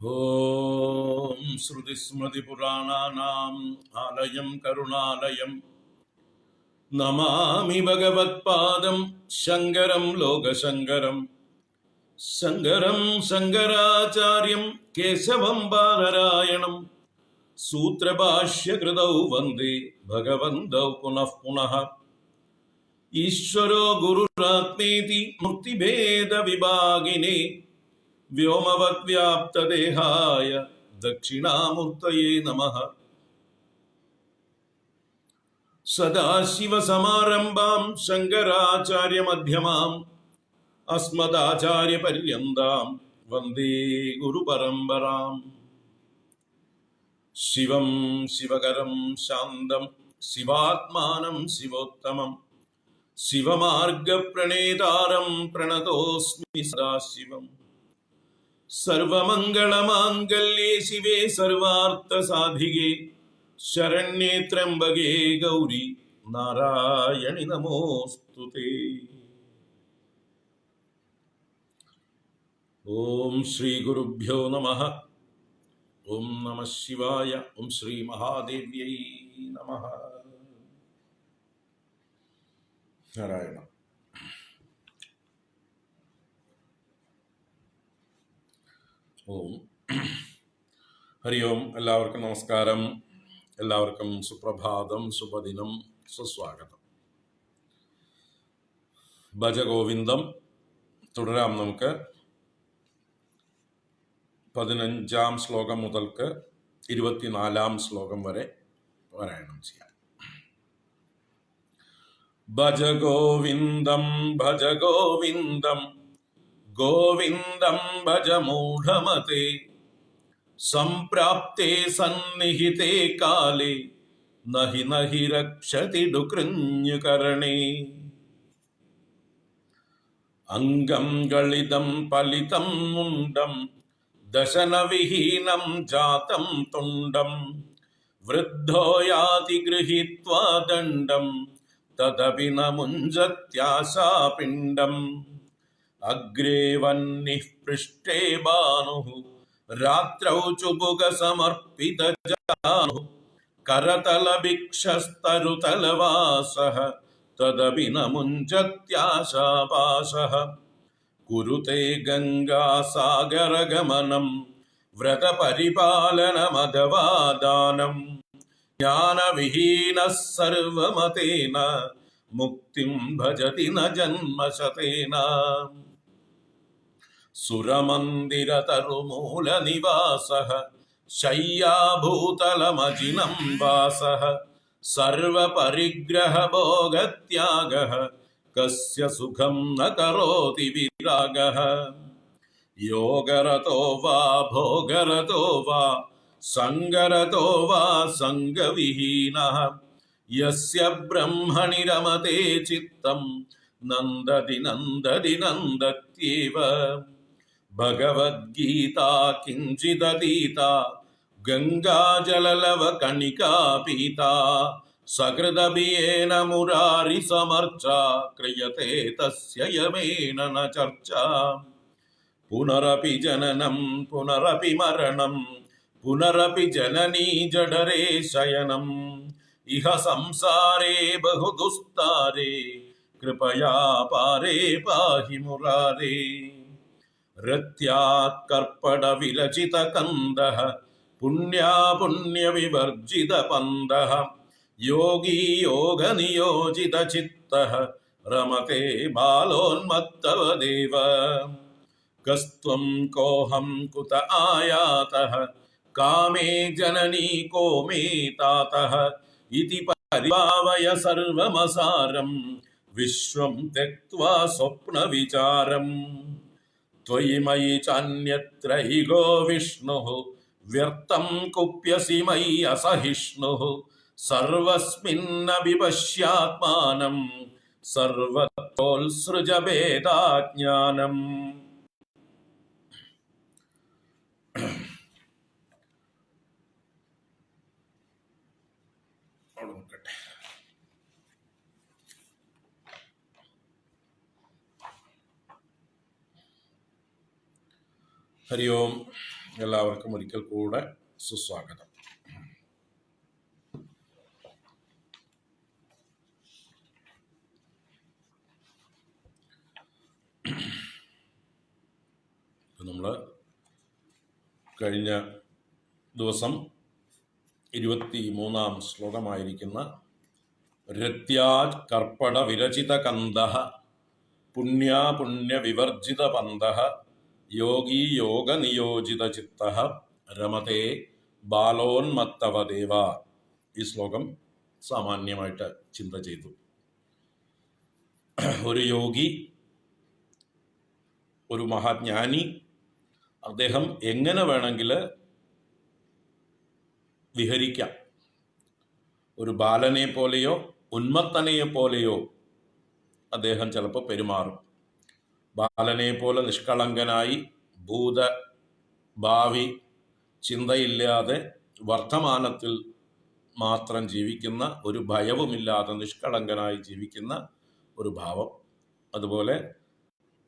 ॐ श्रुतिस्मृतिपुराणानाम् आलयं करुणालयं नमामि भगवत्पादं शङ्करं लोकशङ्करं शङ्करं शङ्कराचार्यं केशवं बादरायणं सूत्रभाष्यकृतौ वन्दे भगवन्तौ पुनः पुनः ईश्वरो गुरुरात्मेति मूर्तिभेदविभागिने व्योमवद्व्याप्तदेहाय दक्षिणामूर्तये नमः। सदाशिवसमारम्भां शङ्कराचार्यमध्यमाम् अस्मदाचार्यपर्यन्तां वन्दे गुरुपरम्पराम्। शिवं शिवकरं शान्तं शिवात्मानं शिवोत्तमं शिवमार्गप्रणेतारं प्रणतोऽस्मि सदाशिवम्। सर्वमङ्गलमाङ्गल्ये शिवे सर्वार्थसाधिके शरण्ये त्र्यम्बके गौरी नारायणि नमोऽस्तुते। ॐ श्रीगुरुभ्यो नमः। ॐ नमः शिवाय। ॐ श्री महादेव्यै नमः। नारायण। ഓം ഹരി ഓം. എല്ലാവർക്കും നമസ്കാരം. എല്ലാവർക്കും സുപ്രഭാതം, സുഭദിനം, സുസ്വാഗതം. ഭജഗോവിന്ദം തുടരാം. നമുക്ക് 15-ാം ശ്ലോകം മുതൽക്ക് 24-ാം ശ്ലോകം വരെ പാരായണം ചെയ്യാം. ഭജഗോവിന്ദം ഭജഗോവിന്ദം ഗോവിന്ദം ഭജ മൂഢമതേ സംപ്രാപ്തേ സന്നിഹിതേ കാലേ നഹി നഹി രക്ഷതി ഡുകൃഞ്ഞുകരണേ. അംഗം ഗളിതം പലിതം മുണ്ടം ദശനവിഹീനം ജാതം തുണ്ടം വൃദ്ധോ യാതി ഗൃഹീത്വാ ദണ്ഡം തദപി ന മുഞ്ചത്യാശാപിണ്ഡം. അഗ്രേ വഹ്നിഃ പൃഷ്ഠേ ഭാനുഃ രാത്രൗ ചുബുക സമർപ്പിത ജാനുഃ കരതലഭിക്ഷസ്തരുതലവാസഃ തദപി ന മുഞ്ചത്യാശാപാശഃ. കുരുതേ ഗംഗാസാഗരഗമനം വ്രതപരിപാലനമഥവാ ദാനം. ജ്ഞാനവിഹീനഃ സർവമതേന മുക്തിം ഭജതി ന ജന്മശതേന. സുരമന്ദിരതരുമൂലനിവാസഃ ശയ്യാഭൂതലമജിനം വാസഃ സർവപരിഗ്രഹഭോഗത്യാഗഃ കസ്യ സുഖം ന കരോതി വിരാഗഃ. യോഗരതോ വാ ഭോഗരതോ വാ സംഗരതോ വാ സംഗവിഹീനഃ യസ്യ ബ്രഹ്മണി രമതേ ചിത്തം നന്ദതി നന്ദതി നന്ദത്യേവ. ഭഗവദ്ഗീതാ കിഞ്ചിദതീതാ ഗംഗാജലലവ കണികാ പീതാ സകൃദഭിയേന മുരാരി സമർച്ചാ ക്രിയത്തെ തസ്യ യമേന ന ചർച്ചാ. പുനരപി ജനനം പുനരപി മരണം പുനരപി ജനനീ ജഠരേ ശയനം. ഇഹ സംസാരേ ബഹുദുസ്താരേ കൃപയാ പാരേ പാഹി മുരാരേ. രത്യാത് കർപ്പട വിരചിത കന്ദഃ പുണ്യാ പുണ്യ വിവർജിത പന്ദഃ യോഗീ യോഗ നിയോജിത ചിത്തഃ രമതേ ബാലോന്മത്തവദേവ. കസ്ത്വം കോഹം കുത ആയാതഃ കാമേ ജനനീ കോ മേ താതഃ ഇതി പരിഭാവയ സർവമസാരം വിശ്വം ത്യക്ത്വാ സ്വപ്നവിചാരം. ത്വയി മയി ചാന്യത്ര ഇഗോ വിഷ്ണുഃ വ്യർത്ഥം കുപ്യസി മയി അസഹിഷ്ണുഃ സർവസ്മിന്നപി പശ്യാത്മാനം സർവത്തോത്സൃജ ഭേദാജ്ഞാനം. ഹരി ഓം. എല്ലാവർക്കും ഒരിക്കൽ കൂടെ സുസ്വാഗതം. നമ്മൾ കഴിഞ്ഞ ദിവസം 23-ാം ശ്ലോകമായിരിക്കുന്ന രത്യാത് കർപ്പട വിരചിത കന്ദഃ പുണ്യാപുണ്യ വിവർജിത പന്തഃ യോഗീ യോഗ നിയോജിത ചിത്തഃ രമതേ ബാലോന്മത്തവദേവ. ഈ ശ്ലോകം സാമാന്യമായിട്ട് ചിന്ത ചെയ്തു. ഒരു യോഗി, ഒരു മഹാജ്ഞാനി, അദ്ദേഹം എങ്ങനെ വേണമെങ്കിൽ വിഹരിക്കാം. ഒരു ബാലനെ പോലെയോ ഉന്മത്തനെ പോലെയോ അദ്ദേഹം ചിലപ്പോൾ പെരുമാറും. ബാലനെ പോലെ നിഷ്കളങ്കനായി ഭൂത ഭാവി ചിന്തയില്ലാതെ വർത്തമാനത്തിൽ മാത്രം ജീവിക്കുന്ന, ഒരു ഭയവുമില്ലാതെ നിഷ്കളങ്കനായി ജീവിക്കുന്ന ഒരു ഭാവം. അതുപോലെ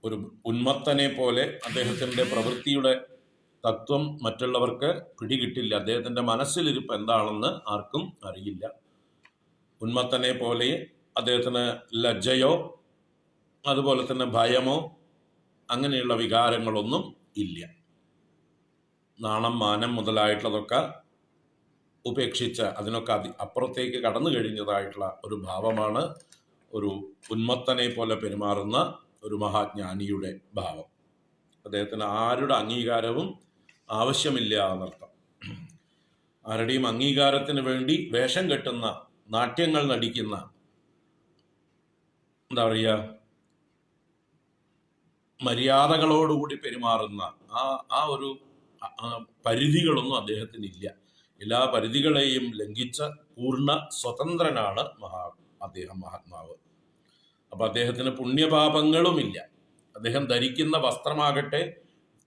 ഒരു ഉന്മത്തനെ പോലെ അദ്ദേഹത്തിൻ്റെ പ്രവൃത്തിയുടെ തത്വം മറ്റുള്ളവർക്ക് പിടികിട്ടില്ല. അദ്ദേഹത്തിൻ്റെ മനസ്സിലിരിപ്പ് എന്താണെന്ന് ആർക്കും അറിയില്ല. ഉന്മത്തനെ പോലെ അദ്ദേഹത്തിന് ലജ്ജയോ അതുപോലെ തന്നെ ഭയമോ അങ്ങനെയുള്ള വികാരങ്ങളൊന്നും ഇല്ല. നാണം, മാനം മുതലായിട്ടുള്ളതൊക്കെ ഉപേക്ഷിച്ച് അതിനൊക്കെ അപ്പുറത്തേക്ക് കടന്നു കഴിഞ്ഞതായിട്ടുള്ള ഒരു ഭാവമാണ് ഒരു ഉന്മത്തനെ പോലെ പെരുമാറുന്ന ഒരു മഹാജ്ഞാനിയുടെ ഭാവം. അദ്ദേഹത്തിന് ആരുടെ അംഗീകാരവും ആവശ്യമില്ല എന്നർത്ഥം. ആരുടെയും അംഗീകാരത്തിന് വേണ്ടി വേഷം കെട്ടുന്ന, നാട്യങ്ങൾ നടിക്കുന്ന, എന്താ പറയുക, മര്യാദകളോടുകൂടി പെരുമാറുന്ന ആ ഒരു പരിധികളൊന്നും അദ്ദേഹത്തിനില്ല. എല്ലാ പരിധികളെയും ലംഘിച്ച പൂർണ്ണ സ്വതന്ത്രനാണ് അദ്ദേഹം, മഹാത്മാവ്. അപ്പൊ അദ്ദേഹത്തിന് പുണ്യപാപങ്ങളുമില്ല. അദ്ദേഹം ധരിക്കുന്ന വസ്ത്രമാകട്ടെ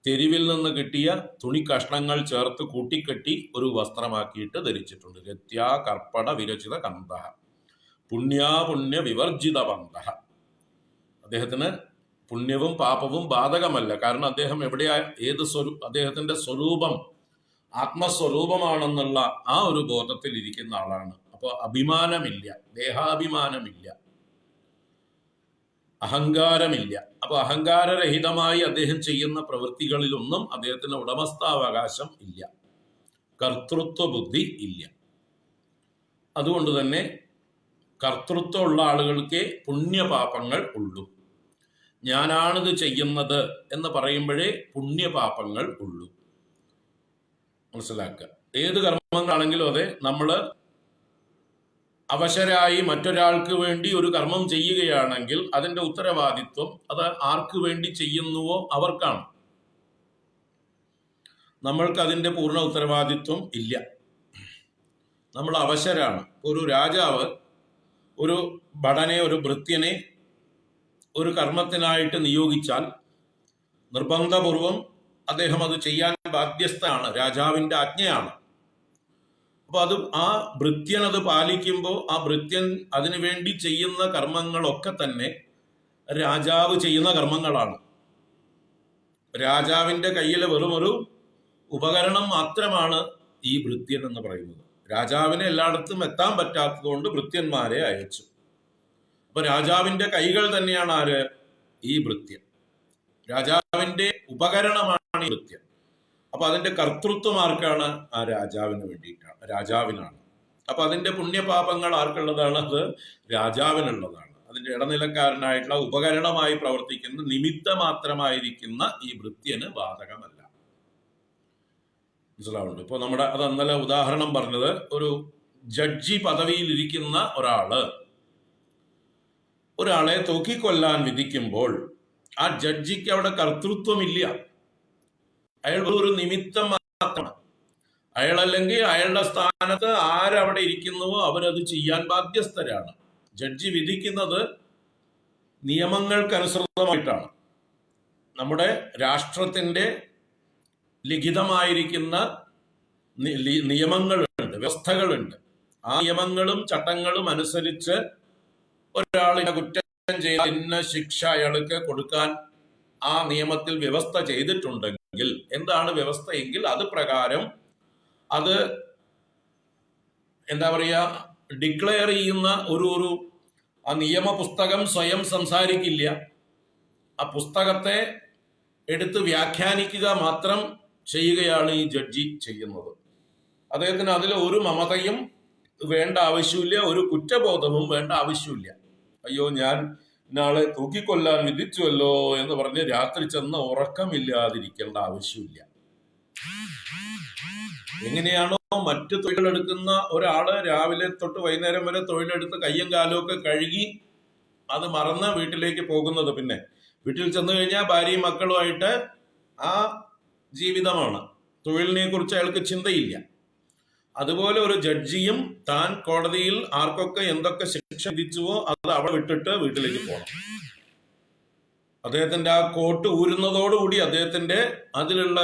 തെരുവിൽ നിന്ന് കിട്ടിയ തുണി കഷ്ണങ്ങൾ ചേർത്ത് കൂട്ടിക്കെട്ടി ഒരു വസ്ത്രമാക്കിയിട്ട് ധരിച്ചിട്ടുണ്ട്. രത്യാ കർപ്പട വിരചിത കന്ദഃ പുണ്യാപുണ്യ വിവർജിത പന്തഃ. അദ്ദേഹത്തിന് പുണ്യവും പാപവും ബാധകമല്ല. കാരണം അദ്ദേഹം എവിടെയാ, അദ്ദേഹത്തിന്റെ സ്വരൂപം ആത്മസ്വരൂപമാണെന്നുള്ള ആ ഒരു ബോധത്തിൽ ഇരിക്കുന്ന ആളാണ്. അപ്പോൾ അഭിമാനമില്ല, ദേഹാഭിമാനമില്ല, അഹങ്കാരമില്ല. അപ്പൊ അഹങ്കാരരഹിതമായി അദ്ദേഹം ചെയ്യുന്ന പ്രവൃത്തികളിലൊന്നും അദ്ദേഹത്തിന് ഉടമസ്ഥാവകാശം ഇല്ല, കർത്തൃത്വ ബുദ്ധി ഇല്ല. അതുകൊണ്ട് തന്നെ കർത്തൃത്വമുള്ള ആളുകൾക്ക് പുണ്യപാപങ്ങൾ ഉള്ളൂ. ഞാനാണിത് ചെയ്യുന്നത് എന്ന് പറയുമ്പോഴേ പുണ്യപാപങ്ങൾ ഉള്ളൂ. മനസ്സിലാക്കുക. ഏത് കർമ്മങ്ങളാണെങ്കിലും അതെ, നമ്മൾ അവശരായി മറ്റൊരാൾക്ക് വേണ്ടി ഒരു കർമ്മം ചെയ്യുകയാണെങ്കിൽ അതിൻ്റെ ഉത്തരവാദിത്വം അത് ആർക്ക് വേണ്ടി ചെയ്യുന്നുവോ അവർക്കാണ്. നമ്മൾക്ക് അതിൻ്റെ പൂർണ്ണ ഉത്തരവാദിത്വം ഇല്ല. നമ്മൾ അവശരാണ്. ഒരു രാജാവ് ഒരു ഭടനെ, ഒരു ഭൃത്യനെ ഒരു കർമ്മത്തിനായിട്ട് നിയോഗിച്ചാൽ നിർബന്ധപൂർവം അദ്ദേഹം അത് ചെയ്യാൻ ബാധ്യസ്ഥനാണ്. രാജാവിൻ്റെ ആജ്ഞയാണ്. അപ്പൊ അത് ആ ഭൃത്യൻ അത് പാലിക്കുമ്പോൾ ആ ഭൃത്യൻ അതിനുവേണ്ടി ചെയ്യുന്ന കർമ്മങ്ങളൊക്കെ തന്നെ രാജാവ് ചെയ്യുന്ന കർമ്മങ്ങളാണ്. രാജാവിൻ്റെ കയ്യിൽ വെറുമൊരു ഉപകരണം മാത്രമാണ് ഈ ഭൃത്യൻ എന്ന് പറയുന്നത്. രാജാവിന് എല്ലായിടത്തും എത്താൻ പറ്റാത്തതുകൊണ്ട് ഭൃത്യന്മാരെ അയച്ചു. അപ്പൊ രാജാവിൻ്റെ കൈകൾ തന്നെയാണ് ആര്? ഈ ഭൃത്യൻ. രാജാവിൻ്റെ ഉപകരണമാണ് ഈ ഭൃത്യൻ. അപ്പൊ അതിന്റെ കർത്തൃത്വം ആർക്കാണ്? ആ രാജാവിന് വേണ്ടിയിട്ടാണ്, രാജാവിനാണ്. അപ്പൊ അതിന്റെ പുണ്യപാപങ്ങൾ ആർക്കുള്ളതാണ്? അത് രാജാവിനുള്ളതാണ്. അതിന്റെ ഇടനിലക്കാരനായിട്ടുള്ള ഉപകരണമായി പ്രവർത്തിക്കുന്ന, നിമിത്ത മാത്രമായിരിക്കുന്ന ഈ ഭൃത്യന് ബാധകമല്ല. മനസ്സിലാവുന്നുണ്ട്? ഇപ്പൊ നമ്മുടെ അത് ഇന്നലെ ഉദാഹരണം പറഞ്ഞത്, ഒരു ജഡ്ജി പദവിയിൽ ഇരിക്കുന്ന ഒരാളെ തൂക്കിക്കൊല്ലാൻ വിധിക്കുമ്പോൾ ആ ജഡ്ജിക്ക് അവിടെ കർത്തൃത്വമില്ല. അയാൾ ഒരു നിമിത്തം മാത്രമാണ്. അയാളല്ലെങ്കിൽ അയാളുടെ സ്ഥാനത്ത് ആരവിടെ ഇരിക്കുന്നുവോ അവരത് ചെയ്യാൻ ബാധ്യസ്ഥരാണ്. ജഡ്ജി വിധിക്കുന്നത് നിയമങ്ങൾക്കനുസൃതമായിട്ടാണ്. നമ്മുടെ രാഷ്ട്രത്തിന്റെ ലിഖിതമായിരിക്കുന്ന നിയമങ്ങളുണ്ട്, വ്യവസ്ഥകളുണ്ട്. ആ നിയമങ്ങളും ചട്ടങ്ങളും അനുസരിച്ച് ഒരാളിനെ കുറ്റം ചെയ്ത ഇന്ന ശിക്ഷ അയാൾക്ക് കൊടുക്കാൻ ആ നിയമത്തിൽ വ്യവസ്ഥ ചെയ്തിട്ടുണ്ടെങ്കിൽ എങ്കിൽ, എന്താണ് വ്യവസ്ഥ എങ്കിൽ അത് പ്രകാരം അത് എന്താ പറയുക, ഡിക്ലെയർ ചെയ്യുന്ന ഒരു ആ നിയമ പുസ്തകം സ്വയം സംസാരിക്കില്ല. ആ പുസ്തകത്തെ എടുത്ത് വ്യാഖ്യാനിക്കുക മാത്രം ചെയ്യുകയാണ് ഈ ജഡ്ജി ചെയ്യുന്നത്. അദ്ദേഹത്തിന് അതിൽ ഒരു മമതയും വേണ്ട ആവശ്യമില്ല, ഒരു കുറ്റബോധവും വേണ്ട ആവശ്യമില്ല. അയ്യോ, ഞാൻ നാളെ തൂക്കിക്കൊല്ലാൻ വിധിച്ചുവല്ലോ എന്ന് പറഞ്ഞ് രാത്രി ചെന്ന് ഉറക്കമില്ലാതിരിക്കേണ്ട ആവശ്യമില്ല. എങ്ങനെയാണോ മറ്റു തൊഴിലെടുക്കുന്ന ഒരാള് രാവിലെ തൊട്ട് വൈകുന്നേരം വരെ തൊഴിലെടുത്ത് കയ്യും കാലും ഒക്കെ കഴുകി അത് മറന്ന് വീട്ടിലേക്ക് പോകുന്നത്, പിന്നെ വീട്ടിൽ ചെന്ന് കഴിഞ്ഞാൽ ഭാര്യയും മക്കളുമായിട്ട് ആ ജീവിതമാണ്, തൊഴിലിനെ കുറിച്ച് അയാൾക്ക് ചിന്തയില്ല. അതുപോലെ ഒരു ജഡ്ജിയും താൻ കോടതിയിൽ ആർക്കൊക്കെ എന്തൊക്കെ ശിക്ഷ വിധിച്ചുവോ അത് അവിടെ വിട്ടിട്ട് വീട്ടിലേക്ക് പോകണം. അദ്ദേഹത്തിന്റെ ആ കോട്ട് ഊരുന്നതോടുകൂടി അദ്ദേഹത്തിന്റെ അതിലുള്ള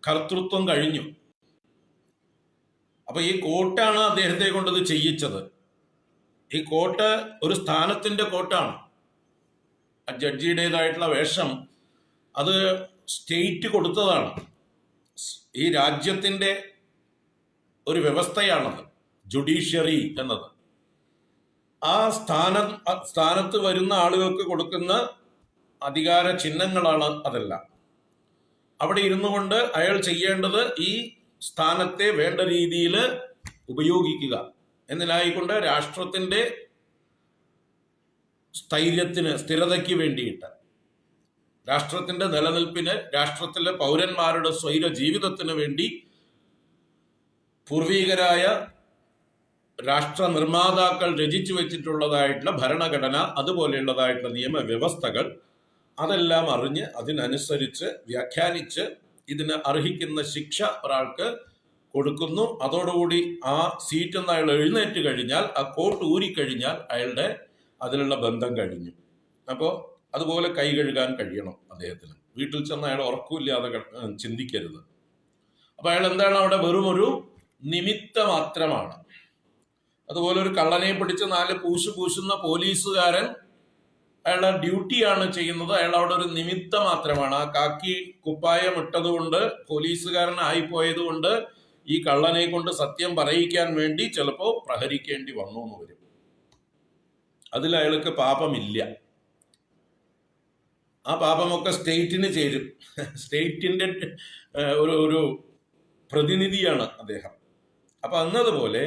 കർത്തൃത്വം കഴിഞ്ഞു. അപ്പൊ ഈ കോട്ടാണ് അദ്ദേഹത്തെ കൊണ്ടത് ചെയ്യിച്ചത്. ഈ കോട്ട് ഒരു സ്ഥാനത്തിന്റെ കോട്ടാണ്. ആ ജഡ്ജിയുടേതായിട്ടുള്ള വേഷം അത് സ്റ്റേറ്റ് കൊടുത്തതാണ്. ഈ രാജ്യത്തിന്റെ ഒരു വ്യവസ്ഥയാണത്, ജുഡീഷ്യറി എന്നത്. ആ സ്ഥാനത്ത് വരുന്ന ആളുകൾക്ക് കൊടുക്കുന്ന അധികാര ചിഹ്നങ്ങളാണ് അതെല്ലാം. അവിടെ ഇരുന്നു കൊണ്ട് അയാൾ ചെയ്യേണ്ടത് ഈ സ്ഥാനത്തെ വേണ്ട രീതിയിൽ ഉപയോഗിക്കുക എന്നതിനായിക്കൊണ്ട് രാഷ്ട്രത്തിന്റെ സ്ഥൈര്യത്തിന്, സ്ഥിരതയ്ക്ക് വേണ്ടിയിട്ട്, രാഷ്ട്രത്തിന്റെ നിലനിൽപ്പിന്, രാഷ്ട്രത്തിലെ പൗരന്മാരുടെ സ്വൈര ജീവിതത്തിന് വേണ്ടി പൂർവീകരായ രാഷ്ട്ര നിർമ്മാതാക്കൾ രചിച്ചു വെച്ചിട്ടുള്ളതായിട്ടുള്ള ഭരണഘടന, അതുപോലെയുള്ളതായിട്ടുള്ള നിയമവ്യവസ്ഥകൾ അതെല്ലാം അറിഞ്ഞ് അതിനനുസരിച്ച് വ്യാഖ്യാനിച്ച് ഇതിന് അർഹിക്കുന്ന ശിക്ഷ ഒരാൾക്ക് കൊടുക്കുന്നു. അതോടുകൂടി ആ സീറ്റിൽ നിന്ന് അയാൾ എഴുന്നേറ്റ് കഴിഞ്ഞാൽ, ആ കോട്ട് ഊരിക്കഴിഞ്ഞാൽ അയാളുടെ അതിലുള്ള ബന്ധം കഴിഞ്ഞു. അപ്പോൾ അതുപോലെ കൈ കഴുകാൻ കഴിയണം അദ്ദേഹത്തിന്. വീട്ടിൽ ചെന്ന് അയാൾ ഉറക്കമില്ലാതെ ചിന്തിക്കരുത്. അപ്പൊ അയാൾ എന്താണ്, അവിടെ വെറും ഒരു നിമിത്ത മാത്രമാണ്. അതുപോലെ ഒരു കള്ളനെ പിടിച്ച് 4 പൂശുന്ന പോലീസുകാരൻ അയാളുടെ ഡ്യൂട്ടിയാണ് ചെയ്യുന്നത്. അയാൾ അവിടെ ഒരു നിമിത്ത മാത്രമാണ്. ആ കാക്കി കുപ്പായം ഇട്ടതുകൊണ്ട്, പോലീസുകാരനായിപ്പോയത് കൊണ്ട് ഈ കള്ളനെ കൊണ്ട് സത്യം പറയിക്കാൻ വേണ്ടി ചിലപ്പോൾ പ്രഹരിക്കേണ്ടി വന്നു എന്ന് വരും. അതിൽ അയാൾക്ക് പാപമില്ല. ആ പാപമൊക്കെ സ്റ്റേറ്റിന് ചേരും. സ്റ്റേറ്റിന്റെ ഒരു പ്രതിനിധിയാണ് അദ്ദേഹം. അപ്പൊ എന്നതുപോലെ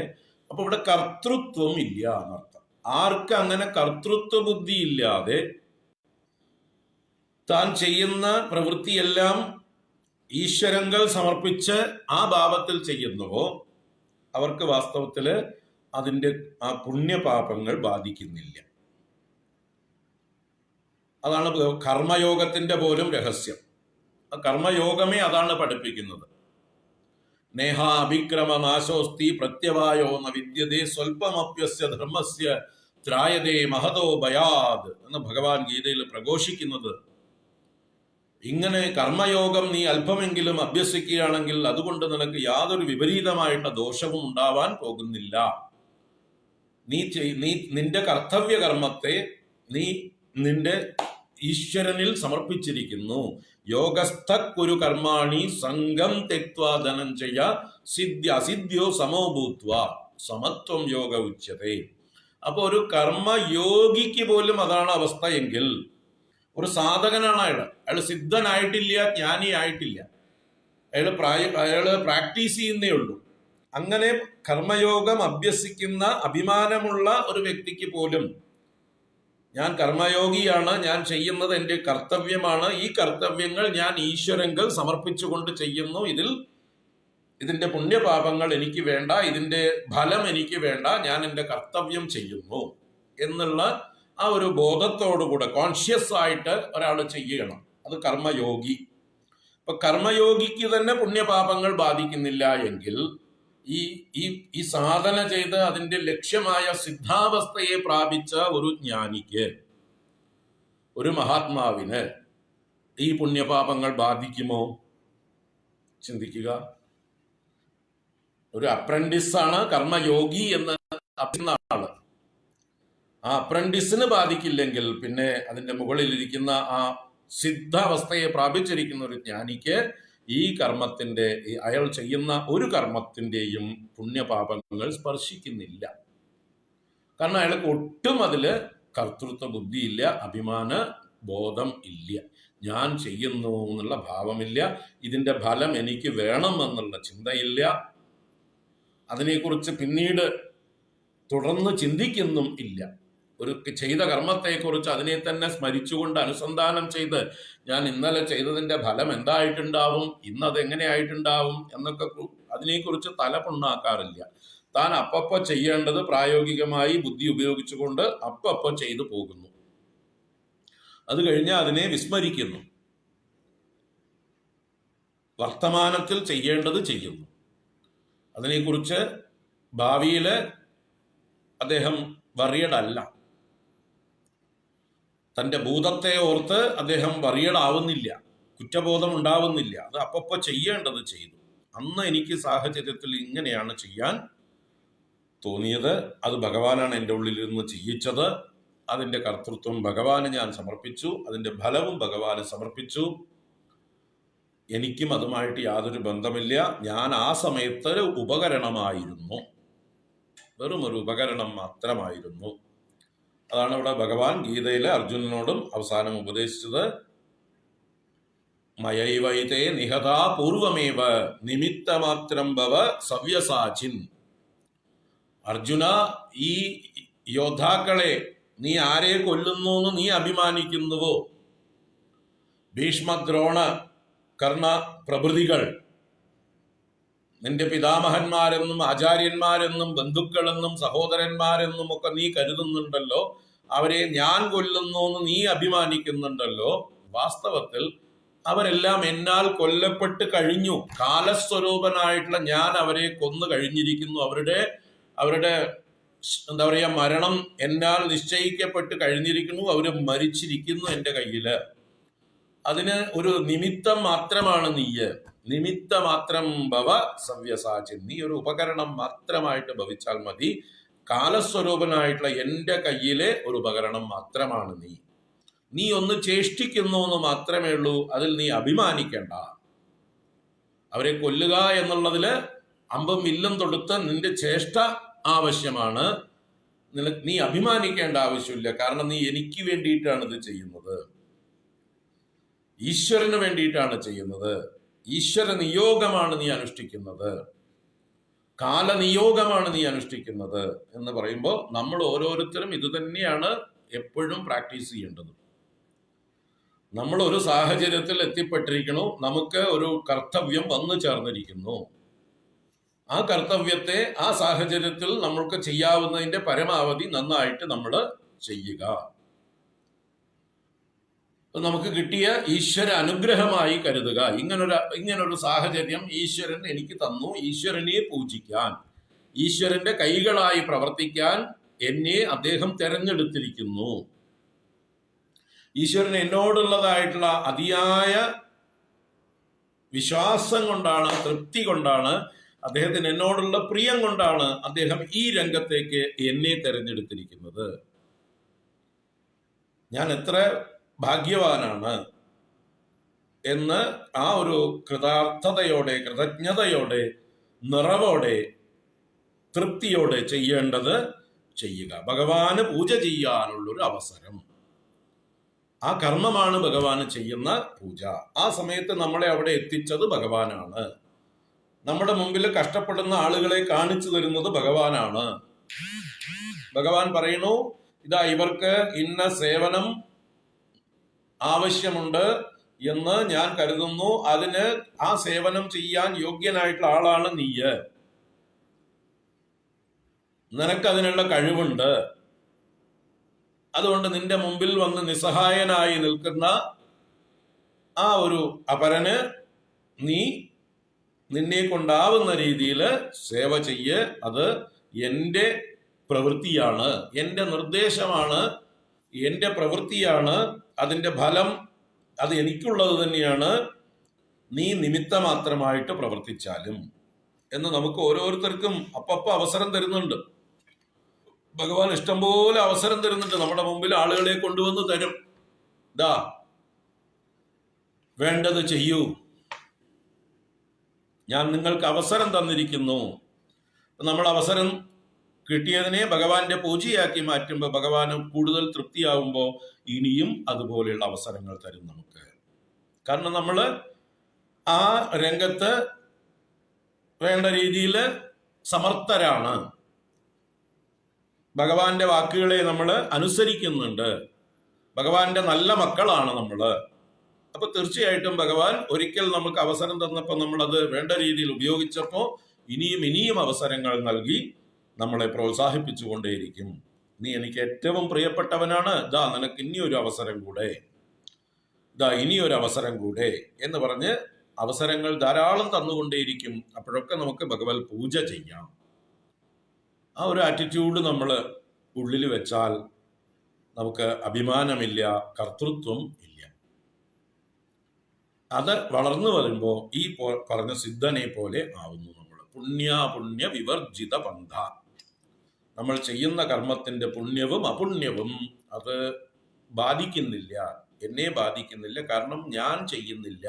അപ്പൊ ഇവിടെ കർത്തൃത്വം ഇല്ല എന്നർത്ഥം. ആർക്ക് അങ്ങനെ കർത്തൃത്വ ബുദ്ധി ഇല്ലാതെ താൻ ചെയ്യുന്ന പ്രവൃത്തിയെല്ലാം ഈശ്വരങ്ങൾ സമർപ്പിച്ച് ആ ഭാവത്തിൽ ചെയ്യുന്നുവോ അവർക്ക് വാസ്തവത്തില് അതിന്റെ ആ പുണ്യപാപങ്ങൾ ബാധിക്കുന്നില്ല. അതാണ് കർമ്മയോഗത്തിന്റെ പോലും രഹസ്യം. കർമ്മയോഗമേ അതാണ് പഠിപ്പിക്കുന്നത്. നേഹ അഭിക്രമ നാശോസ്തി പ്രത്യവായോ ന വിദ്യതേ സ്വൽപമപ്യസ്യ ധർമ്മസ്യ ത്രായതേ മഹതോ ഭയാത് എന്ന് ഭഗവാൻ ഗീതയിൽ പ്രഘോഷിക്കുന്നത്. ഇങ്ങനെ കർമ്മയോഗം നീ അല്പമെങ്കിലും അഭ്യസിക്കുകയാണെങ്കിൽ അതുകൊണ്ട് നിനക്ക് യാതൊരു വിപരീതമായിട്ടുള്ള ദോഷവും ഉണ്ടാവാൻ പോകുന്നില്ല. നിന്റെ കർത്തവ്യ കർമ്മത്തെ നീ നിന്റെ ഈശ്വരനിൽ സമർപ്പിച്ചിരിക്കുന്നു. യോഗസ്ഥ കുരു കർമാണി സംഘം തെക്വാ ധനഞ്ജയ സിദ്ധ്യ അസിദ്ധ്യോ സമോഭൂത്വ സമത്വം യോഗ ഉച്യതേ. അപ്പൊ ഒരു കർമ്മയോഗിക്ക് പോലും അതാണ് അവസ്ഥ എങ്കിൽ ഒരു സാധകനാണ് അയാൾ സിദ്ധനായിട്ടില്ല, ജ്ഞാനി ആയിട്ടില്ല, അയാള് പ്രാക്ടീസ് ചെയ്യുന്നേ ഉള്ളൂ. അങ്ങനെ കർമ്മയോഗം അഭ്യസിക്കുന്ന അഭിമാനമുള്ള ഒരു വ്യക്തിക്ക് പോലും ഞാൻ കർമ്മയോഗിയാണ്, ഞാൻ ചെയ്യുന്നത് എൻ്റെ കർത്തവ്യമാണ്, ഈ കർത്തവ്യങ്ങൾ ഞാൻ ഈശ്വരങ്ങൾ സമർപ്പിച്ചുകൊണ്ട് ചെയ്യുന്നു, ഇതിന്റെ പുണ്യപാപങ്ങൾ എനിക്ക് വേണ്ട, ഇതിന്റെ ഫലം എനിക്ക് വേണ്ട, ഞാൻ എൻ്റെ കർത്തവ്യം ചെയ്യുന്നു എന്നുള്ള ആ ഒരു ബോധത്തോടുകൂടെ കോൺഷ്യസ് ആയിട്ട് ഒരാൾ ചെയ്യണം. അത് കർമ്മയോഗി. അപ്പൊ കർമ്മയോഗിക്ക് തന്നെ പുണ്യപാപങ്ങൾ ബാധിക്കുന്നില്ല എങ്കിൽ ഈ സാധന ചെയ്ത് അതിന്റെ ലക്ഷ്യമായ സിദ്ധാവസ്ഥയെ പ്രാപിച്ച ഒരു ജ്ഞാനിക്ക്, ഒരു മഹാത്മാവിന് ഈ പുണ്യപാപങ്ങൾ ബാധിക്കുമോ? ചിന്തിക്കുക. ഒരു അപ്രന്റിസാണ് കർമ്മയോഗി എന്ന് ആള്. ആ അപ്രന്റിസിന് ബാധിക്കില്ലെങ്കിൽ പിന്നെ അതിന്റെ മുകളിലിരിക്കുന്ന ആ സിദ്ധാവസ്ഥയെ പ്രാപിച്ചിരിക്കുന്ന ഒരു ജ്ഞാനിക്ക് ഈ കർമ്മത്തിന്റെ അയാൾ ചെയ്യുന്ന ഒരു കർമ്മത്തിന്റെയും പുണ്യപാപങ്ങൾ സ്പർശിക്കുന്നില്ല. കാരണം അയാൾക്ക് ഒട്ടും അതില് കർത്തൃത്വ ബുദ്ധിയില്ല, അഭിമാന ബോധം ഇല്ല, ഞാൻ ചെയ്യുന്നു എന്നുള്ള ഭാവമില്ല, ഇതിന്റെ ഫലം എനിക്ക് വേണം എന്നുള്ള ചിന്തയില്ല, അതിനെക്കുറിച്ച് പിന്നീട് തുടർന്ന് ചിന്തിക്കുന്നും ഇല്ല. ഒരു ചെയ്ത കർമ്മത്തെക്കുറിച്ച് അതിനെ തന്നെ സ്മരിച്ചുകൊണ്ട് അനുസന്ധാനം ചെയ്ത് ഞാൻ ഇന്നലെ ചെയ്തതിന്റെ ഫലം എന്തായിട്ടുണ്ടാവും, ഇന്നത് എങ്ങനെയായിട്ടുണ്ടാവും എന്നൊക്കെ അതിനെക്കുറിച്ച് തല പുണ്ണാക്കാറില്ല. താൻ അപ്പപ്പോ ചെയ്യേണ്ടത് പ്രായോഗികമായി ബുദ്ധി ഉപയോഗിച്ചുകൊണ്ട് അപ്പപ്പോ ചെയ്തു പോകുന്നു. അത് കഴിഞ്ഞ് അതിനെ വിസ്മരിക്കുന്നു. വർത്തമാനത്തിൽ ചെയ്യേണ്ടത് ചെയ്യുന്നു. അതിനെക്കുറിച്ച് ഭാവിയില് അദ്ദേഹം വറിയടല്ല. തൻ്റെ ഭൂതത്തെ ഓർത്ത് അദ്ദേഹം വറിയടാവുന്നില്ല, കുറ്റബോധം ഉണ്ടാവുന്നില്ല. അത് അപ്പപ്പോ ചെയ്യേണ്ടത് ചെയ്തു. അന്ന് എനിക്ക് സാഹചര്യത്തിൽ ഇങ്ങനെയാണ് ചെയ്യാൻ തോന്നിയത്, അത് ഭഗവാനാണ് എൻ്റെ ഉള്ളിലിരുന്ന് ചെയ്യിച്ചത്, അതിൻ്റെ കർത്തൃത്വം ഭഗവാന് ഞാൻ സമർപ്പിച്ചു, അതിൻ്റെ ഫലവും ഭഗവാന് സമർപ്പിച്ചു. എനിക്കും അതുമായിട്ട് യാതൊരു ബന്ധമില്ല. ഞാൻ ആ സമയത്ത് ഉപകരണമായിരുന്നു, വെറും ഒരു ഉപകരണം മാത്രമായിരുന്നു. അതാണ് ഇവിടെ ഭഗവാൻ ഗീതയിലെ അർജുനനോടും അവസാനം ഉപദേശിച്ചത്. മയൈവൈതേ നിഹതാ പൂർവമേവ നിമിത്തമാത്രം ഭവ സവ്യസാചിൻ. അർജുന, ഈ യോദ്ധാക്കളെ നീ ആരെ കൊല്ലുന്നു എന്ന് നീ അഭിമാനിക്കുന്നുവോ? ഭീഷ്മ, ദ്രോണ, കർണ പ്രഭൃതികൾ നിന്റെ പിതാമഹന്മാരെന്നും ആചാര്യന്മാരെന്നും ബന്ധുക്കളെന്നും സഹോദരന്മാരെന്നും ഒക്കെ നീ കരുതുന്നുണ്ടല്ലോ, അവരെ ഞാൻ കൊല്ലുന്നു എന്ന് നീ അഭിമാനിക്കുന്നുണ്ടല്ലോ. വാസ്തവത്തിൽ അവരെല്ലാം എന്നാൽ കൊല്ലപ്പെട്ട് കഴിഞ്ഞു. കാലസ്വരൂപനായിട്ടുള്ള ഞാൻ അവരെ കൊന്നു കഴിഞ്ഞിരിക്കുന്നു. അവരുടെ എന്താ പറയുക, മരണം എന്നാൽ നിശ്ചയിക്കപ്പെട്ട് കഴിഞ്ഞിരിക്കുന്നു. അവര് മരിച്ചിരിക്കുന്നു എൻ്റെ കയ്യില്. അതിന് ഒരു നിമിത്തം മാത്രമാണ് നീയ്. നിമിത്തമാത്രം ഭവ സവ്യസാചിൻ. നീ ഒരു ഉപകരണം മാത്രമായിട്ട് ഭവിച്ചാൽ മതി. കാലസ്വരൂപനായിട്ടുള്ള എൻ്റെ കയ്യിലെ ഒരു ഉപകരണം മാത്രമാണ് നീ. നീ ഒന്ന് ചേഷ്ടിക്കുന്നു എന്ന് മാത്രമേ ഉള്ളൂ. അതിൽ നീ അഭിമാനിക്കേണ്ട. അവരെ കൊല്ലുക എന്നുള്ളതില് അമ്പും വില്ലും തൊടുത്ത് നിന്റെ ചേഷ്ട ആവശ്യമാണ്. നീ അഭിമാനിക്കേണ്ട ആവശ്യമില്ല. കാരണം നീ എനിക്ക് വേണ്ടിയിട്ടാണ് ഇത് ചെയ്യുന്നത്, ഈശ്വരന് വേണ്ടിയിട്ടാണ് ചെയ്യുന്നത്. ഈശ്വര നിയോഗമാണ് നീ അനുഷ്ഠിക്കുന്നത്, കാലനിയോഗമാണ് നീ അനുഷ്ഠിക്കുന്നത് എന്ന് പറയുമ്പോൾ നമ്മൾ ഓരോരുത്തരും ഇത് തന്നെയാണ് എപ്പോഴും പ്രാക്ടീസ് ചെയ്യേണ്ടത്. നമ്മൾ ഒരു സാഹചര്യത്തിൽ എത്തിപ്പെട്ടിരിക്കുന്നു, നമുക്ക് ഒരു കർത്തവ്യം വന്നു ചേർന്നിരിക്കുന്നു. ആ കർത്തവ്യത്തെ ആ സാഹചര്യത്തിൽ നമ്മൾക്ക് ചെയ്യാവുന്നതിന്റെ പരമാവധി നന്നായിട്ട് നമ്മൾ ചെയ്യുക. നമുക്ക് കിട്ടിയ ഈശ്വര അനുഗ്രഹമായി കരുതുക. ഇങ്ങനൊരു സാഹചര്യം ഈശ്വരൻ എനിക്ക് തന്നു, ഈശ്വരനെ പൂജിക്കാൻ, ഈശ്വരന്റെ കൈകളായി പ്രവർത്തിക്കാൻ എന്നെ അദ്ദേഹം തെരഞ്ഞെടുത്തിരിക്കുന്നു. ഈശ്വരൻ എന്നോടുള്ളതായിട്ടുള്ള അതിയായ വിശ്വാസം കൊണ്ടാണ്, തൃപ്തി കൊണ്ടാണ്, അദ്ദേഹത്തിന് എന്നോടുള്ള പ്രിയം കൊണ്ടാണ് അദ്ദേഹം ഈ രംഗത്തേക്ക് എന്നെ തെരഞ്ഞെടുത്തിരിക്കുന്നത്. ഞാൻ എത്ര ഭാഗ്യവാനാണ് എന്ന് ആ ഒരു കൃതാർത്ഥതയോടെ, കൃതജ്ഞതയോടെ, നിറവോടെ, തൃപ്തിയോടെ ചെയ്യേണ്ടത് ചെയ്യുക. ഭഗവാന് പൂജ ചെയ്യാനുള്ളൊരു അവസരം, ആ കർമ്മമാണ് ഭഗവാന് ചെയ്യുന്ന പൂജ. ആ സമയത്ത് നമ്മളെ അവിടെ എത്തിച്ചത് ഭഗവാനാണ്. നമ്മുടെ മുമ്പിൽ കഷ്ടപ്പെടുന്ന ആളുകളെ കാണിച്ചു തരുന്നത് ഭഗവാനാണ്. ഭഗവാൻ പറയുന്നു, ഇതാ ഇവർക്ക് ഇന്ന സേവനം ആവശ്യമുണ്ട് എന്ന് ഞാൻ കരുതുന്നു, അതിന് ആ സേവനം ചെയ്യാൻ യോഗ്യനായിട്ടുള്ള ആളാണ് നീയ്, നിനക്കതിനുള്ള കഴിവുണ്ട്. അതുകൊണ്ട് നിന്റെ മുമ്പിൽ വന്ന് നിസ്സഹായനായി നിൽക്കുന്ന ആ ഒരു അപരന് നീ നിന്നെ കൊണ്ടാവുന്ന രീതിയിൽ സേവ ചെയ്യ്. അത് എൻ്റെ പ്രവൃത്തിയാണ്, എൻ്റെ നിർദ്ദേശമാണ്, എൻ്റെ പ്രവൃത്തിയാണ്, അതിൻ്റെ ഫലം അത് എനിക്കുള്ളത് തന്നെയാണ്. നീ നിമിത്തമാത്രമായിട്ട് പ്രവർത്തിച്ചാലും എന്ന് നമുക്ക് ഓരോരുത്തർക്കും അപ്പപ്പ അവസരം തരുന്നുണ്ട്. ഭഗവാൻ ഇഷ്ടംപോലെ അവസരം തരുന്നുണ്ട്. നമ്മുടെ മുമ്പിൽ ആളുകളെ കൊണ്ടുവന്ന് തരും. വേണ്ടത് ചെയ്യൂ, ഞാൻ നിങ്ങൾക്ക് അവസരം തന്നിരിക്കുന്നു. നമ്മൾ അവസരം കിട്ടിയതിനെ ഭഗവാന്റെ പൂജയാക്കി മാറ്റുമ്പോൾ ഭഗവാന് കൂടുതൽ തൃപ്തിയാവുമ്പോൾ ഇനിയും അതുപോലെയുള്ള അവസരങ്ങൾ തരും നമുക്ക്. കാരണം നമ്മൾ ആ രംഗത്ത് വേണ്ട രീതിയിൽ സമർത്ഥരാണ്, ഭഗവാന്റെ വാക്കുകളെ നമ്മൾ അനുസരിക്കുന്നുണ്ട്, ഭഗവാന്റെ നല്ല മക്കളാണ് നമ്മൾ. അപ്പൊ തീർച്ചയായിട്ടും ഭഗവാൻ ഒരിക്കൽ നമുക്ക് അവസരം തന്നപ്പോൾ നമ്മളത് വേണ്ട രീതിയിൽ ഉപയോഗിച്ചപ്പോൾ ഇനിയും ഇനിയും അവസരങ്ങൾ നൽകി നമ്മളെ പ്രോത്സാഹിപ്പിച്ചുകൊണ്ടേയിരിക്കും. നീ എനിക്ക് ഏറ്റവും പ്രിയപ്പെട്ടവനാണ്, ഇതാ നിനക്ക് ഇനിയൊരു അവസരം കൂടെ, ഇതാ ഇനിയൊരു അവസരം കൂടെ എന്ന് പറഞ്ഞ് അവസരങ്ങൾ ധാരാളം തന്നുകൊണ്ടേയിരിക്കും. അപ്പോഴൊക്കെ നമുക്ക് ഭഗവത് പൂജ ചെയ്യാം. ആ ഒരു ആറ്റിറ്റ്യൂഡ് നമ്മൾ ഉള്ളിൽ വെച്ചാൽ നമുക്ക് അഭിമാനമില്ല, കർത്തൃത്വം ഇല്ല. അത് വളർന്നു വരുമ്പോൾ ഈ പറഞ്ഞ സിദ്ധനെ പോലെ ആവുന്നു നമ്മൾ. പുണ്യ വിവർജിത പന്ഥ. നമ്മൾ ചെയ്യുന്ന കർമ്മത്തിന്റെ പുണ്യവും അപുണ്യവും അത് ബാധിക്കുന്നില്ല, എന്നെ ബാധിക്കുന്നില്ല. കാരണം ഞാൻ ചെയ്യുന്നില്ല,